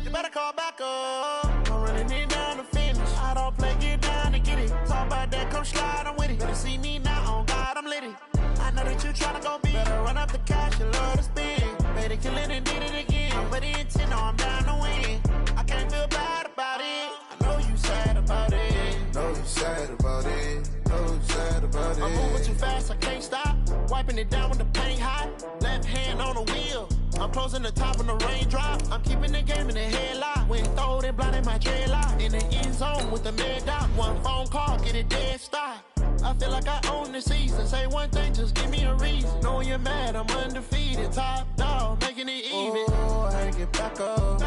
You better call back up. I'm running it down to finish. I don't play, get down to get it. Talk about that, come slide, I'm with it. Better see me now, on God, I'm litty. I know that you tryna go big. Better run up the cash, you love to spend. Better kill it and did it again. I'm with the intent, no, I'm down to win. I can't feel bad about it. I know you sad about it. Know you sad about it. Know you sad about it. I'm moving too fast, I can't stop. Wiping it down when the paint hot. Left hand on the wheel. I'm closing the top when the raindrop. I'm keeping the game in the headlock. When throwed and blinded my dreadlock. In the end zone with the mad dot. One phone call, get it dead stop. I feel like I own the season. Say one thing, just give me a reason. Knowing you're mad, I'm undefeated. Top dog, making it even. Oh, I had to get back up. I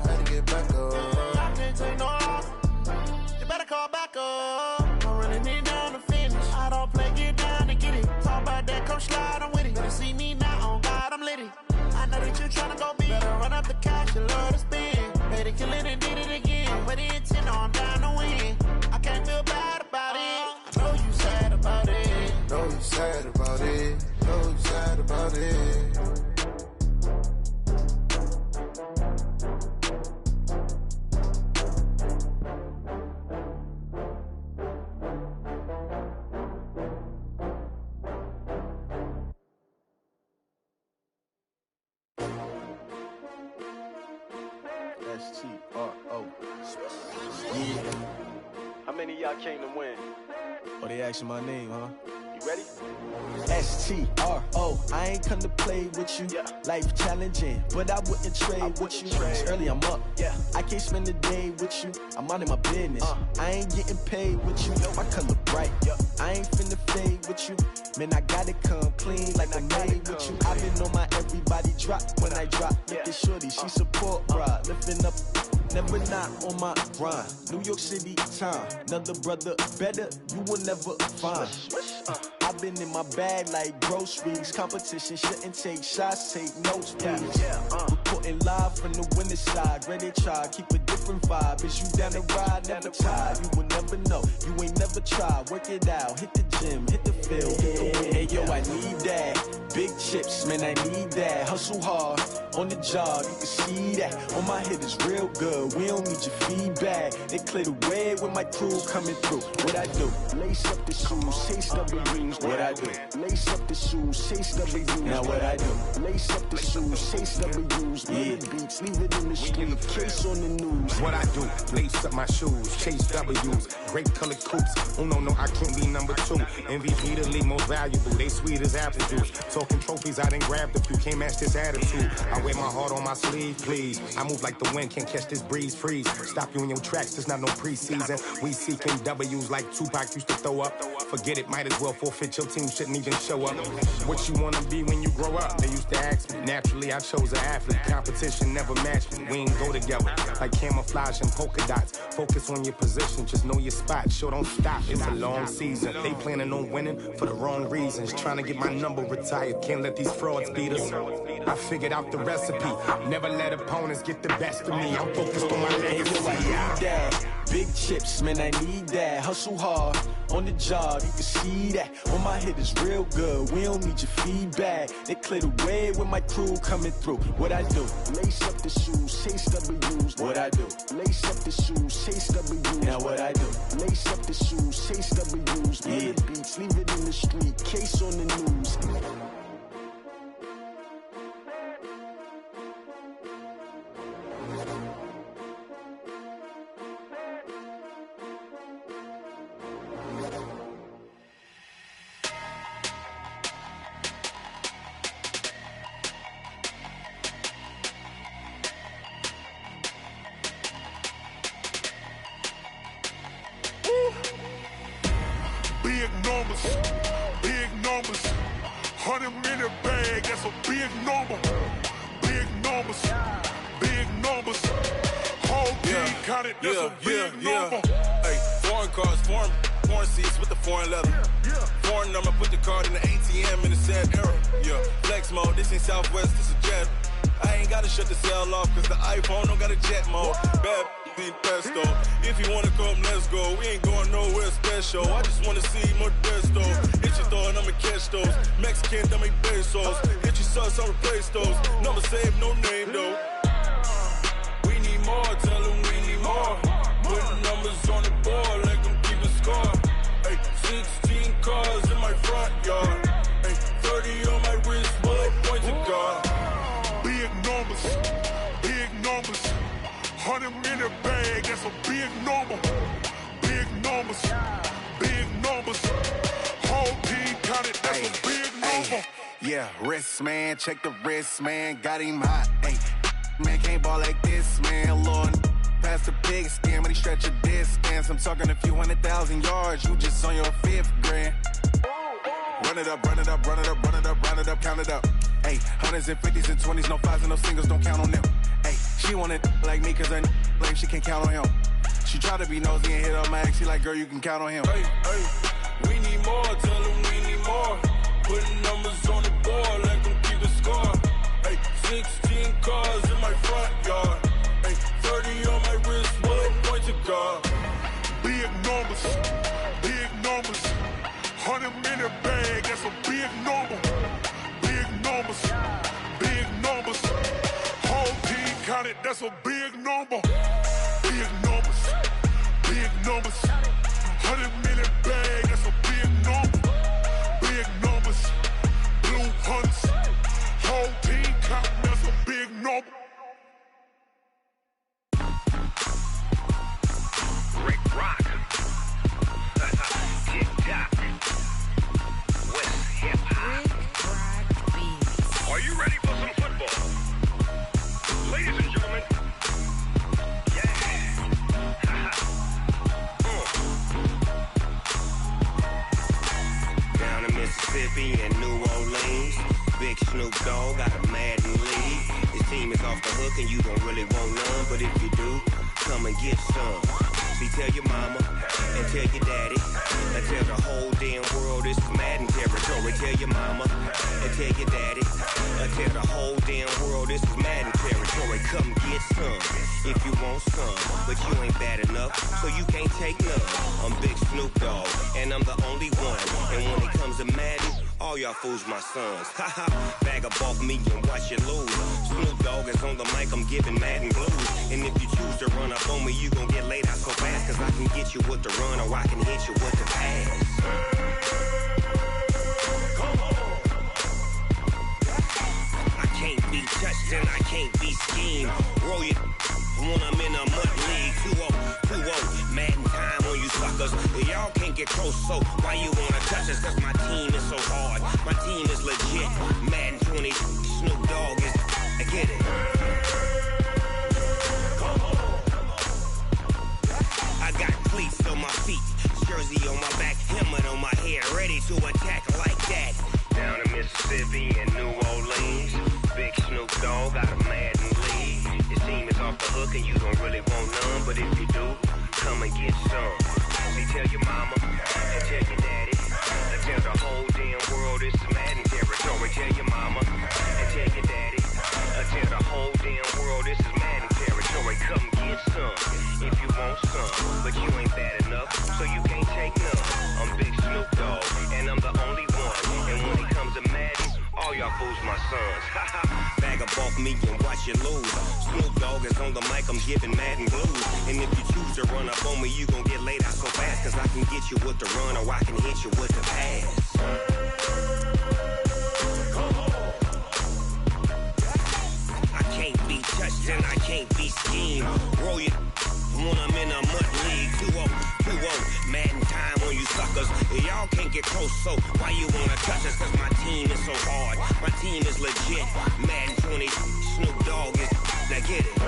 had to get back up. I can't take no loss. You better call back up. I'm running it down to finish. I don't play, get down to get it. Talk about that, come slide, I'm with it. Better see me now, on God, I'm litty. I know that you tryna go big. Better run up the cash, you love to spend. Better kill it and did it again. With the intent, no, I'm down to win. I can't feel bad about it. I know you sad about it. Know you sad about it. Know you sad about it. S-T-R-O. Yeah. How many of y'all came to win? Oh, they asking my name, huh? You ready? S-T-R-O. I ain't come to play with you. Yeah. Life challenging, but I wouldn't trade with you. It's early, I'm up. Yeah. I can't spend the day with you. I'm minding my business. I ain't getting paid with you. My color bright. I ain't finna fade with you. Man, I gotta come clean like I made with you. I've been on my everybody drop when I drop. Look at shorty, she support, bruh. Lifting up. Never not on my grind. New York City time. Another brother better, you will never find. I've been in my bag like groceries. Competition shouldn't take shots, take notes, please. Reporting live from the winning side. Ready to try, keep a different vibe. Is you down the ride, never tired. You will never know, you ain't never tried. Work it out, hit the gym, hit the field, hit the wind. Hey yo, I need that. Big chips, man, I need that. Hustle hard, on the job, you can see that. On my hit is real good, we don't need your feedback. They clear the way with my crew coming through. What I do? Lace up the shoes, chase W's. What I do? Lace up the shoes, chase W's. Now what I do? Lace up the shoes, chase W's. Yeah. Beats, leave it in the street, case on the news. What I do? Lace up my shoes, chase W's. Great colored coops. Oh no, I can't be number 2. MVP the league most valuable. They sweet as apple juice. Talking trophies, I done grabbed a few. Can't match this attitude. I wear my heart on my sleeve, please. I move like the wind, can't catch this breeze, freeze. Stop you in your tracks, there's not no preseason. We seeking W's like Tupac used to throw up. Forget it, might as well forfeit. Your team shouldn't even show up. What you wanna be when you grow up? They used to ask me. Naturally, I chose an athlete. Competition never matched me. We ain't go together like camouflage and polka dots. Focus on your position, just know your spot. Sure, don't stop. It's a long season. They planning on winning for the wrong reasons. Trying to get my number retired. Can't let these frauds beat us. I figured out the recipe. Never let opponents get the best of me. I'm focused on my legacy. Big chips, man, I need that. Hustle hard, on the job, you can see that. On my hit is real good, we don't need your feedback. They clear the way with my crew coming through. What I do? Lace up the shoes, chase W's. What I do? Lace up the shoes, chase W's. Now what I do? Lace up the shoes, chase W's. Yeah. Beats, leave it in the street, case on the news. big numbers. 100 minute bag, that's a big number. Big numbers, big numbers. Whole team counted, that's a big number. Hey, foreign cars, foreign seats with the foreign leather. Foreign number, put the card in the ATM in the sad era. Yeah, flex mode, this ain't Southwest, this a jet. I ain't gotta shut the cell off, cause the iPhone don't got a jet mode. Bad ain't pesto. If you wanna come, let's go. We ain't going nowhere special. I just wanna see Modesto. Hit your thought, I'ma catch those. Mexican, that make pesos. Hit your sus, I'll replace those. Number saved, no name though. We need more, tell them we need more. Putting numbers on the board, like them keep a score. Hey, 16 cars in my front yard. Hey, 30 on my wrist, bullet point to God. Big numbers, big numbers. 100 minute bag, that's a big number. Big numbers, big numbers. Whole team counted, that's a big number. Yeah, wrist man, check the wrist man, got him hot. Ay, man can't ball like this, man. Lord, past the pig skin, but he stretch a distance. I'm talking a few 100,000 yards, you just on your 5th grand. Run it up, run it up, run it up, run it up, run it up, count it up. Ay, 100s and 50s and 20s, no 5s and no singles, don't count on them. Ay, she want it like me, cause her lame, she can't count on him. She try to be nosy and hit on my ex, she like, girl, you can count on him. Hey, hey, we need more, tell them we need more. Putting numbers on the board, like them keep a score. Hey, 16 cars in my front yard. Hey, 30 on my wrist, bullet point to God. Big numbers, big numbers. 100 minute bag, that's a big number. Big numbers, big numbers. Whole team counted, that's a big number. Big numbers, big numbers. 100 minute bag, that's a big number. Big numbers, blue hunts. Whole team counting, that's a big number. Rick Rock. TikTok. West Hip Hop. Are you ready for some football? Ladies and gentlemen. Yeah. Down in Mississippi and New Orleans, Big Snoop Dogg got a Madden league. His team is off the hook and you don't really want none, but if you do, come and get some. See, tell your mama and tell your daddy and tell the whole damn world it's Madden territory. Tell your mama and tell your daddy and tell the whole damn world this is Madden territory. Come get some if you want some, but you ain't bad enough, so you can't take none. I'm Big Snoop Dogg and I'm the only one, and when it comes to Madden, all y'all fools my sons. Haha, bag up off me and watch you lose. Snoop Dogg is on the mic, I'm giving Madden blues. And if you choose to run up on me, you gon' get laid out so fast, cause I can get you with the run or I can hit you with the pass. I can't be touched and I can't be schemed. Roll you when I'm in a mud league. 2-0, Madden time on you suckers. Y'all can't get close, so why you wanna touch us? Cause my team is so hard, my team is legit. Madden 20, Snoop Dogg is, I get it. I got cleats on my feet, jersey on my back, helmet on my head, ready to attack like that. Down in Mississippi and New Orleans, Big Snoop Dogg got a Madden league. His team is off the hook and you don't really want none, but if you do, come and get some. See, tell your mama and tell your daddy and tell the whole damn world it's Madden territory. Tell your mama and tell your daddy and tell the whole damn world this is Madden territory. Come get some if you want some, but you ain't bad enough, so you can't take none. I'm Big Snoop Dogg and I'm the only one, and when it comes to Madden, all y'all fools my sons. Bag up off me and watch you lose. Snoop Dogg is on the mic, I'm giving Madden blues. And if you choose to run up on me, you gon' get laid out so fast, cause I can get you with the run or I can hit you with the pass. I can't be touched and I can't be schemed. Roll you when I'm in a mud league. 2-0, Madden time on you suckers. Y'all can't get close, so why you wanna touch us? Cause my team is so hard, my team is legit. Madden 20, Snoop Dogg is, now get it.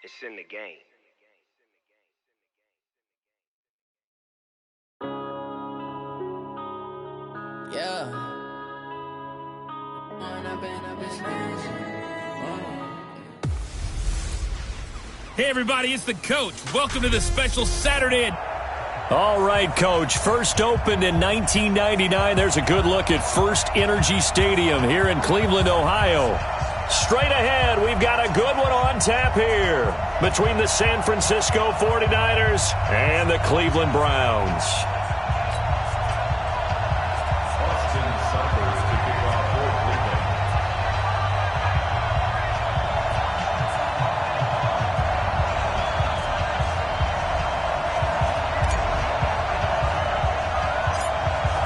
It's in the game. Yeah. Hey, everybody, it's the coach. Welcome to the special Saturday. All right, Coach. First opened in 1999. There's a good look at First Energy Stadium here in Cleveland, Ohio. Straight ahead, we've got a good one on tap here between the San Francisco 49ers and the Cleveland Browns.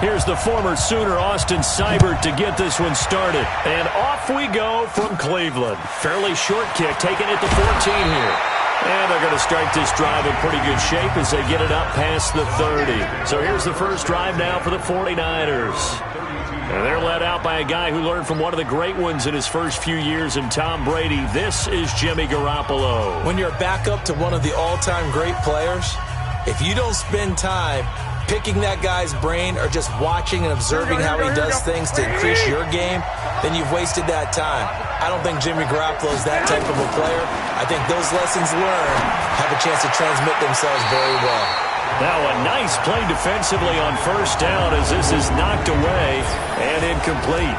Here's the former Sooner, Austin Seibert, to get this one started. And off we go from Cleveland. Fairly short kick, taking it to 14 here. And they're going to start this drive in pretty good shape as they get it up past the 30. So here's the first drive now for the 49ers. And they're led out by a guy who learned from one of the great ones in his first few years in Tom Brady. This is Jimmy Garoppolo. When you're a backup to one of the all-time great players, if you don't spend time picking that guy's brain or just watching and observing how he does things to increase your game, then you've wasted that time. I don't think Jimmy Garoppolo is that type of a player. I think those lessons learned have a chance to transmit themselves very well. Now a nice play defensively on first down as this is knocked away and incomplete.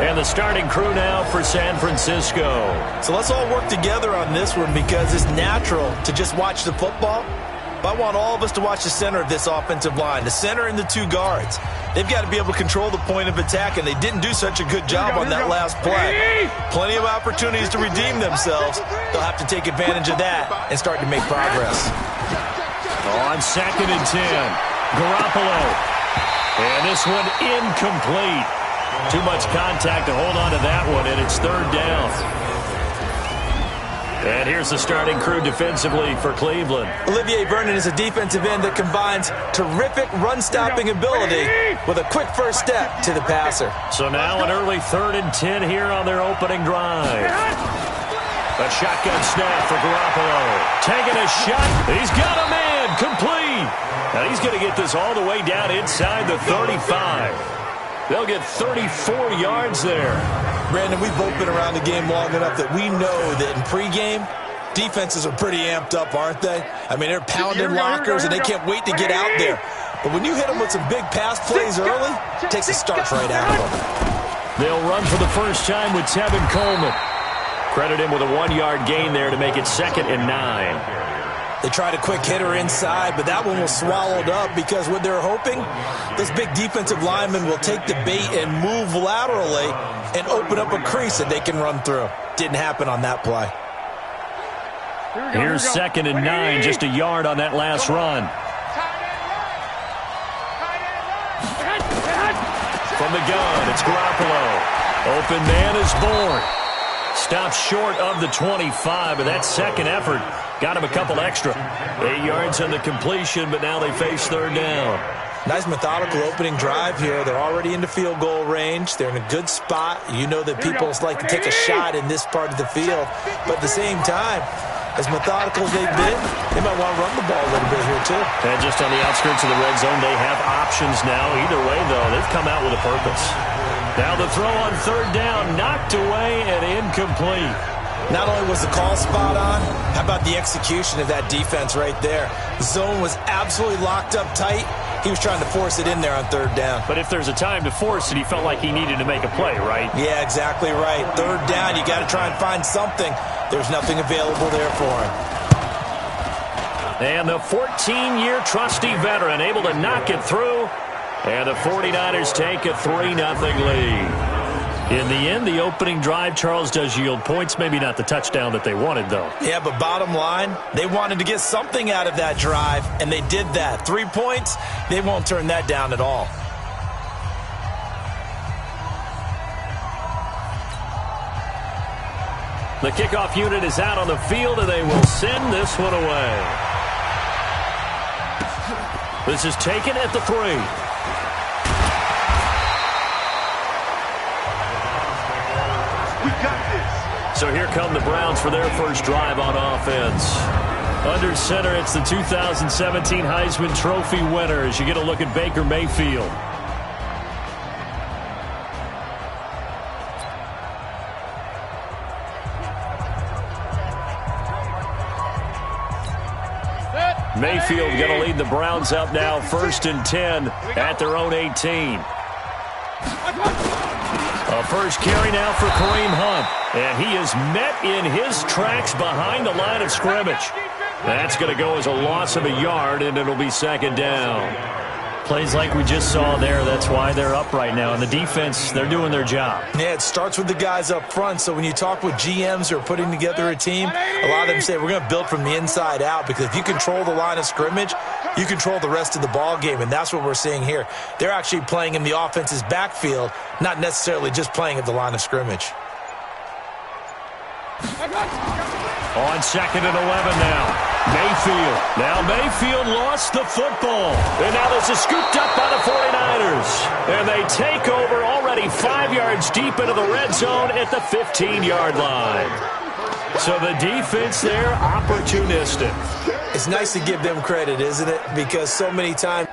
And the starting crew now for San Francisco. So let's all work together on this one because it's natural to just watch the football. But I want all of us to watch the center of this offensive line, the center and the two guards. They've got to be able to control the point of attack, and they didn't do such a good job on that last play. Plenty of opportunities to redeem themselves. They'll have to take advantage of that and start to make progress. On 2nd and 10, Garoppolo. And this one incomplete. Too much contact to hold on to that one, and it's 3rd down. And here's the starting crew defensively for Cleveland. Olivier Vernon is a defensive end that combines terrific run-stopping ability with a quick first step to the passer. So now an early 3rd and 10 here on their opening drive. A shotgun snap for Garoppolo. Taking a shot. He's got a man. Complete. Now he's going to get this all the way down inside the 35. They'll get 34 yards there. Brandon, we've both been around the game long enough that we know that in pregame, defenses are pretty amped up, aren't they? I mean, they're pounding lockers, and they can't wait to get out there. But when you hit them with some big pass plays early, it takes the starch right out of them. They'll run for the first time with Tevin Coleman. Credit him with a 1-yard gain there to make it 2nd and 9. They tried a quick hitter inside, but that one was swallowed up because what they're hoping, this big defensive lineman will take the bait and move laterally and open up a crease that they can run through. Didn't happen on that play. Here's 2nd and 9, just a yard on that last run. From the gun, it's Garoppolo. Open man is born. Stops short of the 25, but that second effort got him a couple extra. 8 yards on the completion, but now they face 3rd down. Nice methodical opening drive here. They're already into field goal range. They're in a good spot. You know that people like to take a shot in this part of the field. But at the same time, as methodical as they've been, they might want to run the ball a little bit here too. And just on the outskirts of the red zone, they have options now. Either way, though, they've come out with a purpose. Now the throw on 3rd down, knocked away and incomplete. Not only was the call spot on, how about the execution of that defense right there? The zone was absolutely locked up tight. He was trying to force it in there on 3rd down. But if there's a time to force it, he felt like he needed to make a play, right? Yeah, exactly right. 3rd down, you got to try and find something. There's nothing available there for him. And the 14-year trusty veteran able to knock it through. And the 49ers take a 3-0 lead. In the end, the opening drive, Charles, does yield points. Maybe not the touchdown that they wanted, though. Yeah, but bottom line, they wanted to get something out of that drive, and they did that. 3 points, they won't turn that down at all. The kickoff unit is out on the field, and they will send this one away. This is taken at the 3. We got this. So here come the Browns for their first drive on offense. Under center, it's the 2017 Heisman Trophy winner as you get a look at Baker Mayfield. Mayfield going to lead the Browns up now, 1st and 10 at their own 18. A first carry now for Kareem Hunt. And he is met in his tracks behind the line of scrimmage. That's going to go as a loss of a yard, and it'll be 2nd down. Plays like we just saw there. That's why they're up right now. And the defense, they're doing their job. Yeah, it starts with the guys up front. So when you talk with GMs who are putting together a team, a lot of them say we're going to build from the inside out, because if you control the line of scrimmage, you control the rest of the ball game, and that's what we're seeing here. They're actually playing in the offense's backfield, not necessarily just playing at the line of scrimmage. On 2nd and 11 now. Mayfield. Now Mayfield lost the football. And now this is scooped up by the 49ers. And they take over already 5 yards deep into the red zone at the 15-yard line. So the defense there, opportunistic. It's nice to give them credit, isn't it? Because so many times...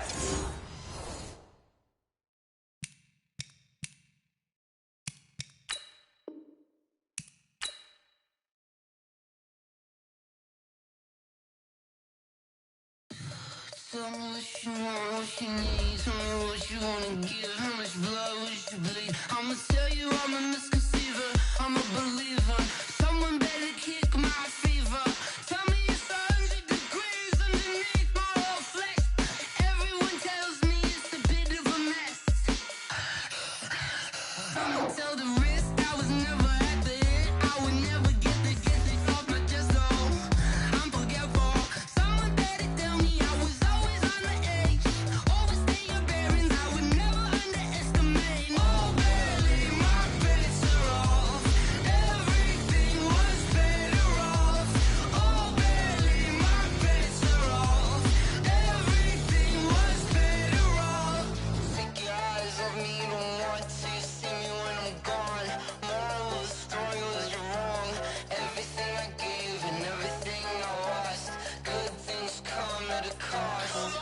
Tell me what you want, what you need. Tell me what you wanna give. How much blood would you bleed? I'ma tell you I'm a misconceiver. I'm a believer. Someone better kick my fever. Tell me it's 100 degrees underneath my whole flesh. Everyone tells me it's a bit of a mess. I'ma tell the risk I was never at the end. I would never get the off my chest, though. I'm forgetful. Someone better tell me I was always on the edge. Overstay your bearings, I would never underestimate. Oh, barely, my bets are off. Everything was better off. Oh, barely, my bets are off. Everything was better off. Take your eyes off me, don't want to see me when I'm gone. Moral of the story was you're wrong. Everything I gave and everything I lost. Good things come at a cost.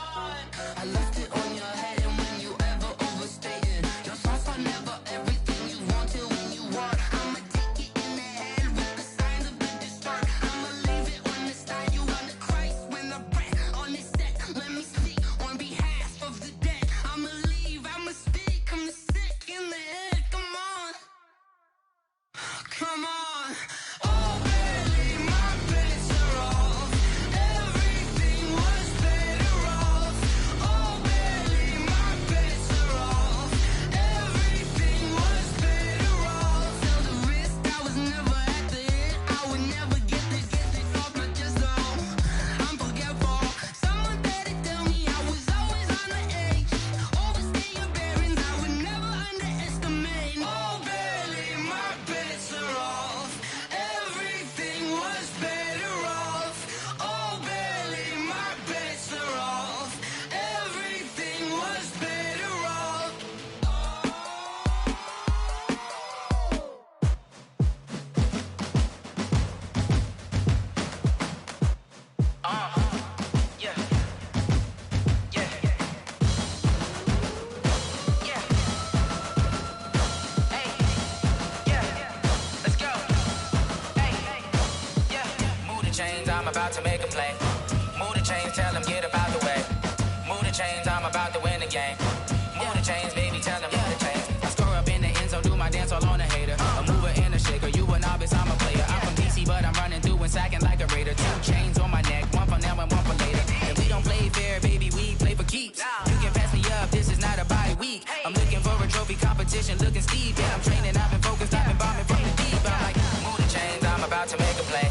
I left it on your head, and when you ever overstay it, your thoughts are never everything you want till when you want. I'ma take it in the head with the signs of a distort. I'ma leave it on the side. You on the Christ when the breath on this set. Let me speak on behalf of the dead. I'ma leave, I'ma speak. I'm the sick in the head. Come on, come on. Oh, barely, my bets are off. Everything was better off. Oh, barely, my bets are off. Everything was better off. Tell the risk I was never at the end. I would never get this off my chest, though. I'm forgetful. Someone better tell me I was always on the edge. Overstay your bearings, I would never underestimate. Oh, barely, my bets are off. Everything was better off. Oh, barely, my bets are off. Everything was better off. Yeah. Yeah. Yeah. Hey. Yeah. Let's go. Hey. Yeah. Move the chains, I'm about to make a play. Move the chains, tell them get about the way. Move the chains, I'm about to win the game. Move the chains, baby, tell them move the chains. I score up in the end zone, do my dance all on a hater. A mover and a shaker, you a novice, I'm a player. I'm from DC, but I'm running through and sacking like a raider. 2 chains on my neck, one for now and one for later. And we don't play fair, baby, we play for keeps. You can pass me up, this is not a bye week. I'm looking for a trophy competition, looking steep. Yeah, I'm training, I've been focused, I've been bombing from the deep. I'm like, move the chains, I'm about to make a play.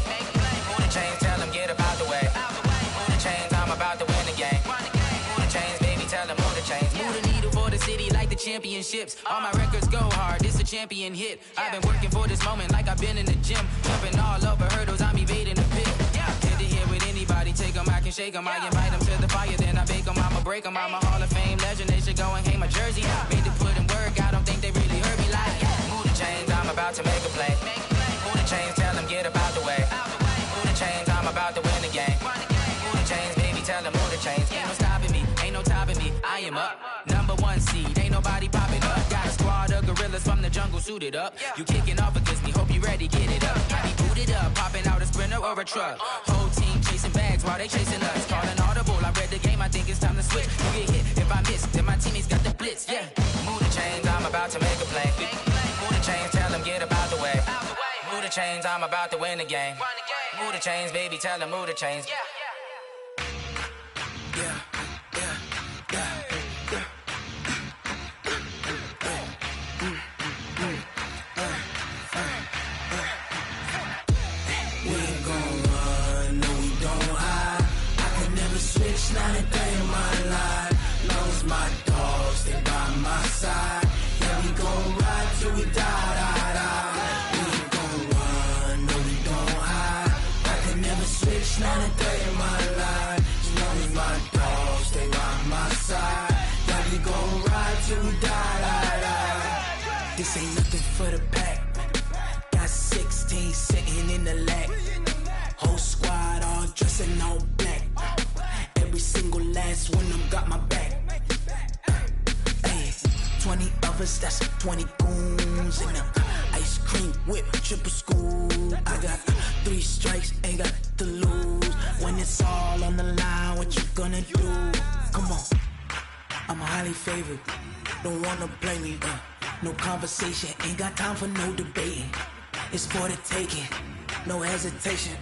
Move the chains, tell them get about the way. Move the chains, I'm about to win the game. Move the chains, baby, tell them move the chains. Move the needle for the city like the championships. All my records go hard, this a champion hit. I've been working for this moment like I've been in the gym. Jumping all over hurdles, I'm evading the pit. Head to head with anybody, take them, I can shake them. I invite them to the fire, then I bake them, I'ma break them. I'm a Hall of Fame legend, they should go and hang my jersey. Made to put in work, I don't think they really heard me like. Move the chains, I'm about to make a play. Move the chains, tell suited up. You kicking off against me, hope you ready, get it up. I be booted up, popping out a Sprinter or a truck. Whole team chasing bags while they chasing us. Calling audible, I read the game, I think it's time to switch. You get hit, if I miss, then my teammates got the blitz, yeah. Move the chains, I'm about to make a play. Move the chains, tell them get about the way. Move the chains, I'm about to win the game. Move the chains, baby, tell them move the chains. Not a day in my life. Long as my dogs stay by my side. Yeah, we gon' ride till we die, die, die. We ain't gon' run, no, we don't hide. I can never switch, not a day in my life. As long as my dogs stay by my side. Yeah, we gon' ride till we die, die, die. This ain't nothing for the pack. Got 16 sitting in the lag. Whole squad all dressing all black. Every single last one of them got my back. Hey, 20 of us, that's 20 goons in them. Ice cream whip, triple scoop. I got 3 strikes, ain't got to lose. When it's all on the line, what you gonna do? Come on, I'm highly favored. Don't wanna play me, no conversation, ain't got time for no debating. It's for the taking, no hesitation.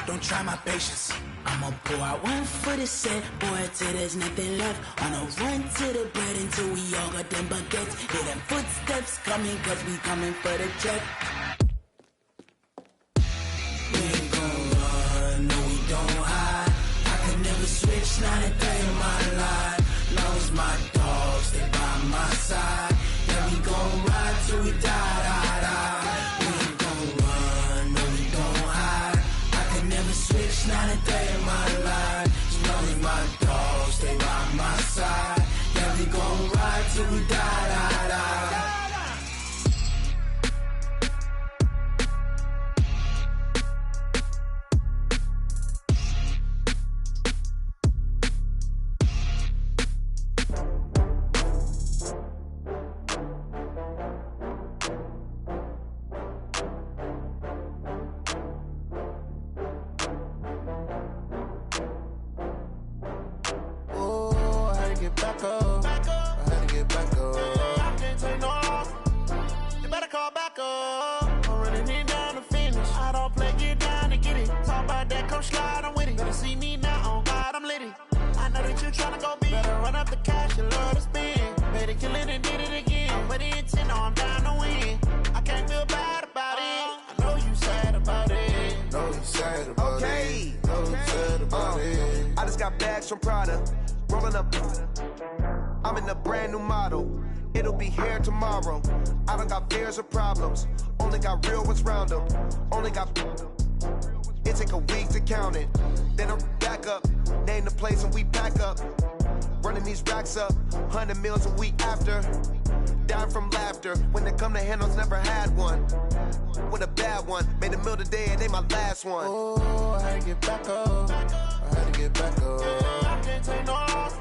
Don't try my patience. I'ma pour out one for the set, boy, till there's nothing left. On a run to the bread until we all got them baguettes. Hear them footsteps coming, cause we coming for the check. We ain't gon' run, no, we don't hide. I can never switch, not a day in my life. Long as my dogs stay by my side. Yeah, we gon' ride till we die, die, die. We ain't gon' run, no, we don't hide. I can never switch, not a day in my life. As long as my dogs stay by my side. Yeah, we gon' ride till we die, die, die. Back up. I had to get back up. I can't take no loss. You better call back up. I'm running it down to finish. I don't play, get down to get it. Talk about that, come slide, I'm with it. Better see me now, on God, I'm lit it. I know that you tryna go big. Better run up the cash, you love to spend. Better kill it and did it again. But the intent, no, I'm down to win. I can't feel bad about it. I know you sad about it. Know you sad about it. Know you sad about it. I just got bags from Prada. Rolling up, I'm in a brand new model. It'll be here tomorrow. I don't got fears or problems. Only got real ones round them. Only got. It take a week to count it. Then I'm back up. Name the place and we pack up. Running these racks up. 100 meals a week after. Dying from laughter. When they come to handles, never had one. With a bad one. Made a meal today and they my last one. Oh, I had to get back up. I had to get back up. I can't take no loss.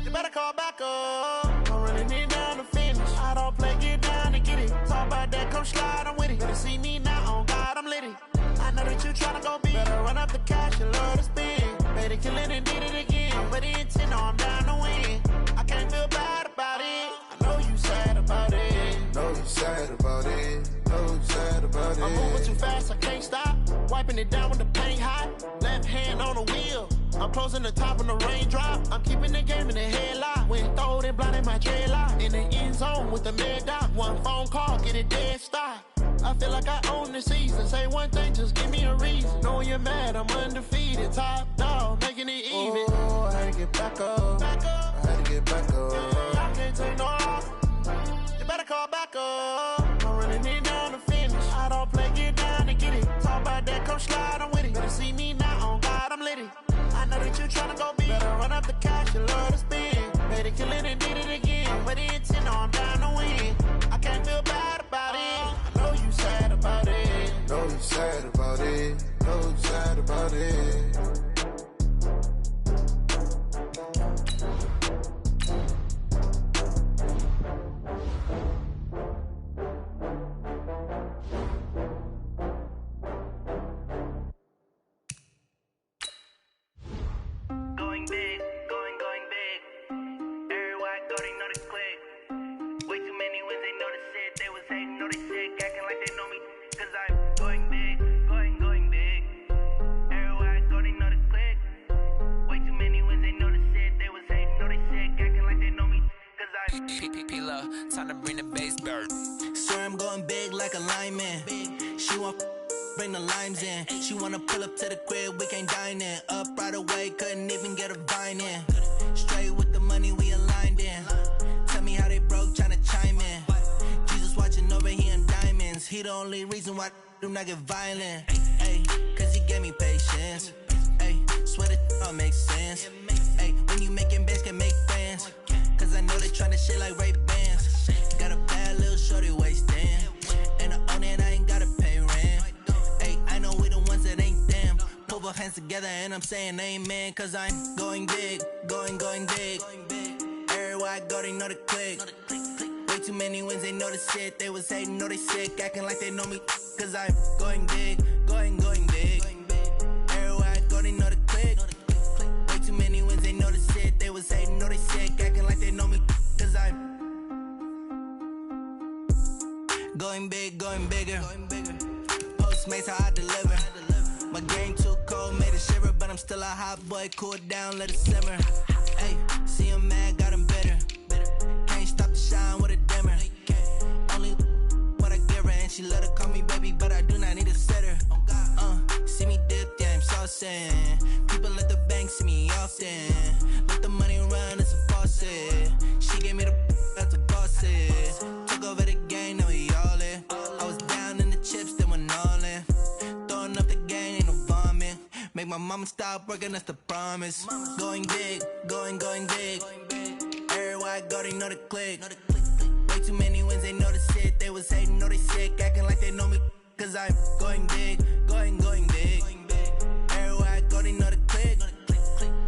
You better call back up. I'm running it down to finish. I don't play, get down to get it. Talk about that, come slide, I'm with it. Better see me now, on God, I'm lit it. I know that you tryna go big. Better run up the cash, you love to spend. Better kill it and did it again. But the intent, no, I'm down to win. I can't feel bad about it. I know you sad about it. Know you sad about it. Know you sad about it. I'm moving too fast, I can't stop. Wiping it down with the paint hot. Left hand on the wheel. I'm closing the top when the raindrop. I'm keeping the game in the headlock. When throwed and blinded my dreadlock. In the end zone with the mad dot. One phone call, get it dead stop. I feel like I own the season. Say one thing, just give me a reason. Knowing you're mad, I'm undefeated. Top dog, making it even. Oh, I had to get back up. I had to get back up. I can't take no loss. You better call back up. I'm running it down to finish. I don't play, get down to get it. Talk about that, come slide, I'm with it. Better see me now, on God, I'm lit it. I know that you tryna go big. Better run up the cash, you love to spend. Better kill it and did it again. But the intent, no, I'm down to win. I can't feel bad about it. I know you sad about it. Know you sad about it. Know you sad about it. base bird. Swear I'm going big like a lineman. She want bring the limes in. She wanna pull up to the crib, we can't dine in. Up right away, couldn't even get a vine in. Straight with the money we aligned in. Tell me how they broke, tryna chime in. Jesus watching over here in diamonds. He the only reason why I do not get violent. Ay, cause he gave me patience. Ay, swear that all makes sense. Ay, when you making bands, can make friends. Cause I know they tryna shit like Ray-Bans. Got a bad little shorty wasting. And I own it, I ain't gotta pay rent. Ay, I know we the ones that ain't them. Put both hands together and I'm saying amen. Cause I'm going big, going big. Everywhere I go, they know the click. Way too many wins, they know the shit. They was hating, know they sick, acting like they know me. Cause I'm going big, going big. Everywhere I go, they know the click. Way too many wins, they know the shit. They was hating, know they sick, acting like they know me. Cause I'm going big, going bigger. Postmates, how I deliver. My game too cold, made it shiver. But I'm still a hot boy, cool it down, let it simmer. Hey, see him mad, got him bitter. Can't stop the shine with a dimmer. Only what I give her, and she let her call me baby, but I do not need a sitter. See me dip, yeah, I'm saucing. People let the bank see me often. Let the money run, it's a faucet. She gave me the that's a boss it. Took over the game, now we all in. I was down in the chips, then went all in. Throwing up the game, ain't no vomit. Make my mama stop working, that's the promise. Going big, going big. Everywhere I go, they know the click. Way too many wins, they know the shit. They was hating, know they sick, acting like they know me. Cause I'm going big, going big. Everywhere I go, they know the click.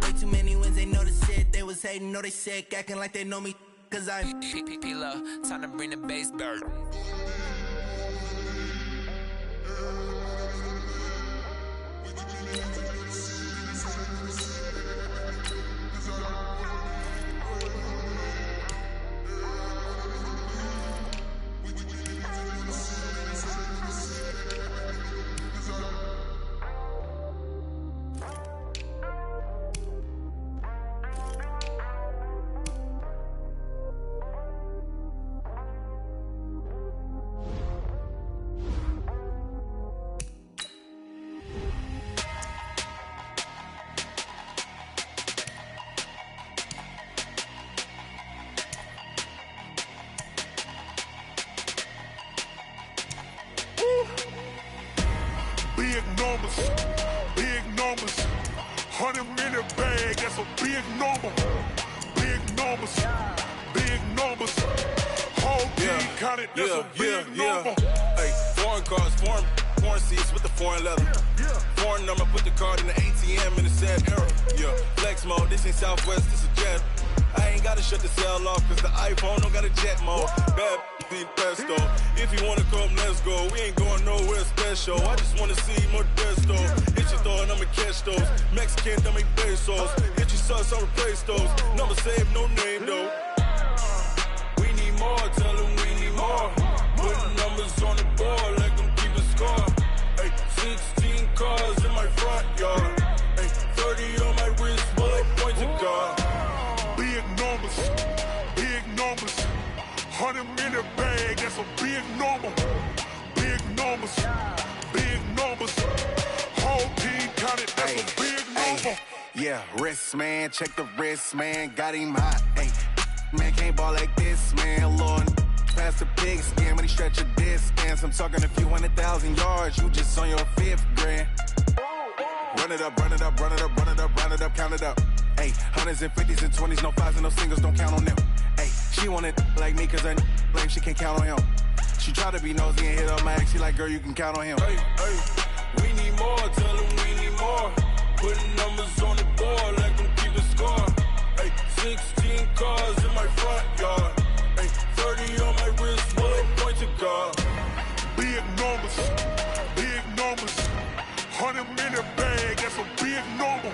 Way too many wins, they know the shit. They was hating, know they sick, acting like they know me. Cause I'm P-P-P-Lo, time to bring the bass bird. Big numbers, 100 minute bag, that's a big number. Big numbers, whole team counted, that's a big number. Hey, foreign cars, foreign seats with the foreign leather. Foreign number, put the card in the ATM in a sad era. Yeah, flex mode, this ain't Southwest, this a jet. I ain't gotta shut the cell off, cause the iPhone don't got a jet mode. Bad be pesto. If you wanna come, let's go. We ain't going nowhere special. I just wanna see more Modesto. Hit your throw and I'ma catch those. Mexican, don't make pesos. Hit your sauce, I'll replace those. Number saved, no name though. We need more, tell them we need more. Putting numbers on the board, like them keep a score. Ay, 16 cars in my front yard. Ay, 30 on my wrist, bullet point to God. Big numbers, 100 minute bag, that's a big number. Big numbers, whole team counted, that's a big number. Yeah, wrist man, check the wrist man, got him hot. Ay, man can't ball like this, man. Lord, past the pig skin when he stretch a distance. I'm talking a few 100,000 yards, you just on your 5th grand. Run it up, count it up. Ay, hundreds and 50s and 20s, no 5s and no singles, don't count on them. Ay, she want it like me, cause her blame, she can't count on him. She try to be nosy and hit up my ex, she like, girl, you can count on him. Hey, we need more, tell them we need more. Putting numbers on the board, like them keep a score. Hey, 16 cars in my front yard. Hey, 30 on my wrist, bullet point to God. Big numbers, 100 minute bag, that's a big number.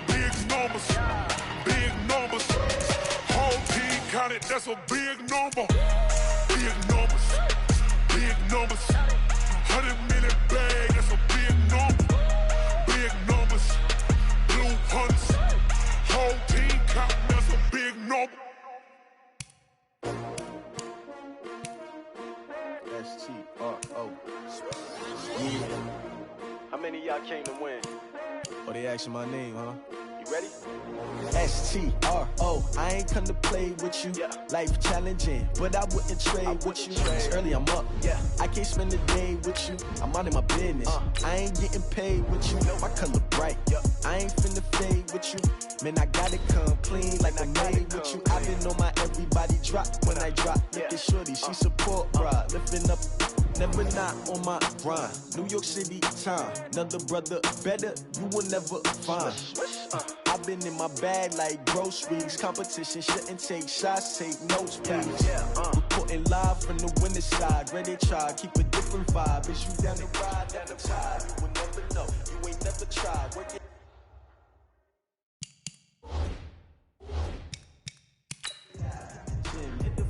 Big numbers, whole team counted, that's a big number. Big numbers, 100 minute bag, that's a big number. Big numbers, blue hunts, whole team counting, that's a big number. came to win. Oh, they asking my name, huh? You ready? S-T-R-O. I ain't come to play with you. Life challenging, but I wouldn't trade with you. It's early, I'm up. I can't spend the day with you. I'm out in my business. I ain't getting paid with you. My color bright. I ain't finna fade with you. Man, I gotta come clean like I made with you. I been on my everybody drop when I drop. Look at shorty, she support, bruh. Lifting up. Never not on my grind. New York City time. Another brother better, you will never find. I've been in my bag like groceries. Competition shouldn't take shots, take notes, please. Reporting live from the winning side. Ready to try, keep a different vibe. Is you down the ride, down the tide? You will never know, you ain't never tried. Work it.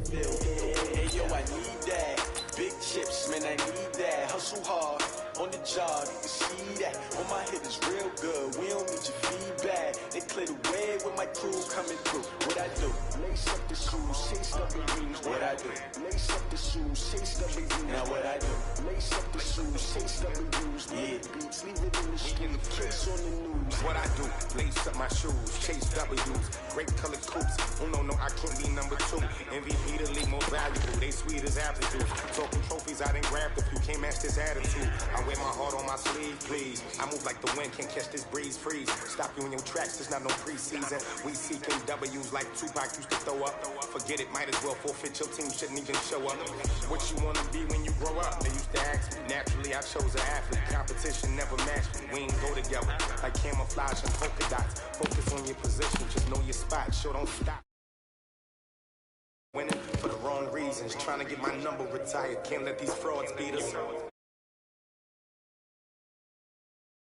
Hey yo, I need that. Big chips, man, I need that. Hustle hard on the job, you can see that. On my hit is real good, we don't need your feedback. They clear the way with my crew coming through. What I do? Lace up the shoes, chase up the rings. What I do? Lace up the shoes, chase up the rings. Now what I do? Lace up the shoes, chase up the rings. Yeah, beats, leave it in the street, case on the news. What I do? Lace up my shoes, chase W's. Great colored coops. Oh no, I can't be number 2. MVP the league most valuable. They sweet as apple juice. Talking trophies, I done grabbed a few. Can't match this attitude. I wear my heart on my sleeve, please. I move like the wind, can't catch this breeze, freeze. Stop you in your tracks, there's not no preseason. We seeking W's like Tupac used to throw up. Forget it, might as well forfeit. Your team shouldn't even show up. What you wanna be when you grow up? They used to ask me. Naturally, I chose an athlete. Competition never matched me. We ain't go together like camouflage and polka dots. Focus on your position, just know your spot. Sure, don't stop. Winning for the wrong reasons, trying to get my number retired. Can't let these frauds beat us.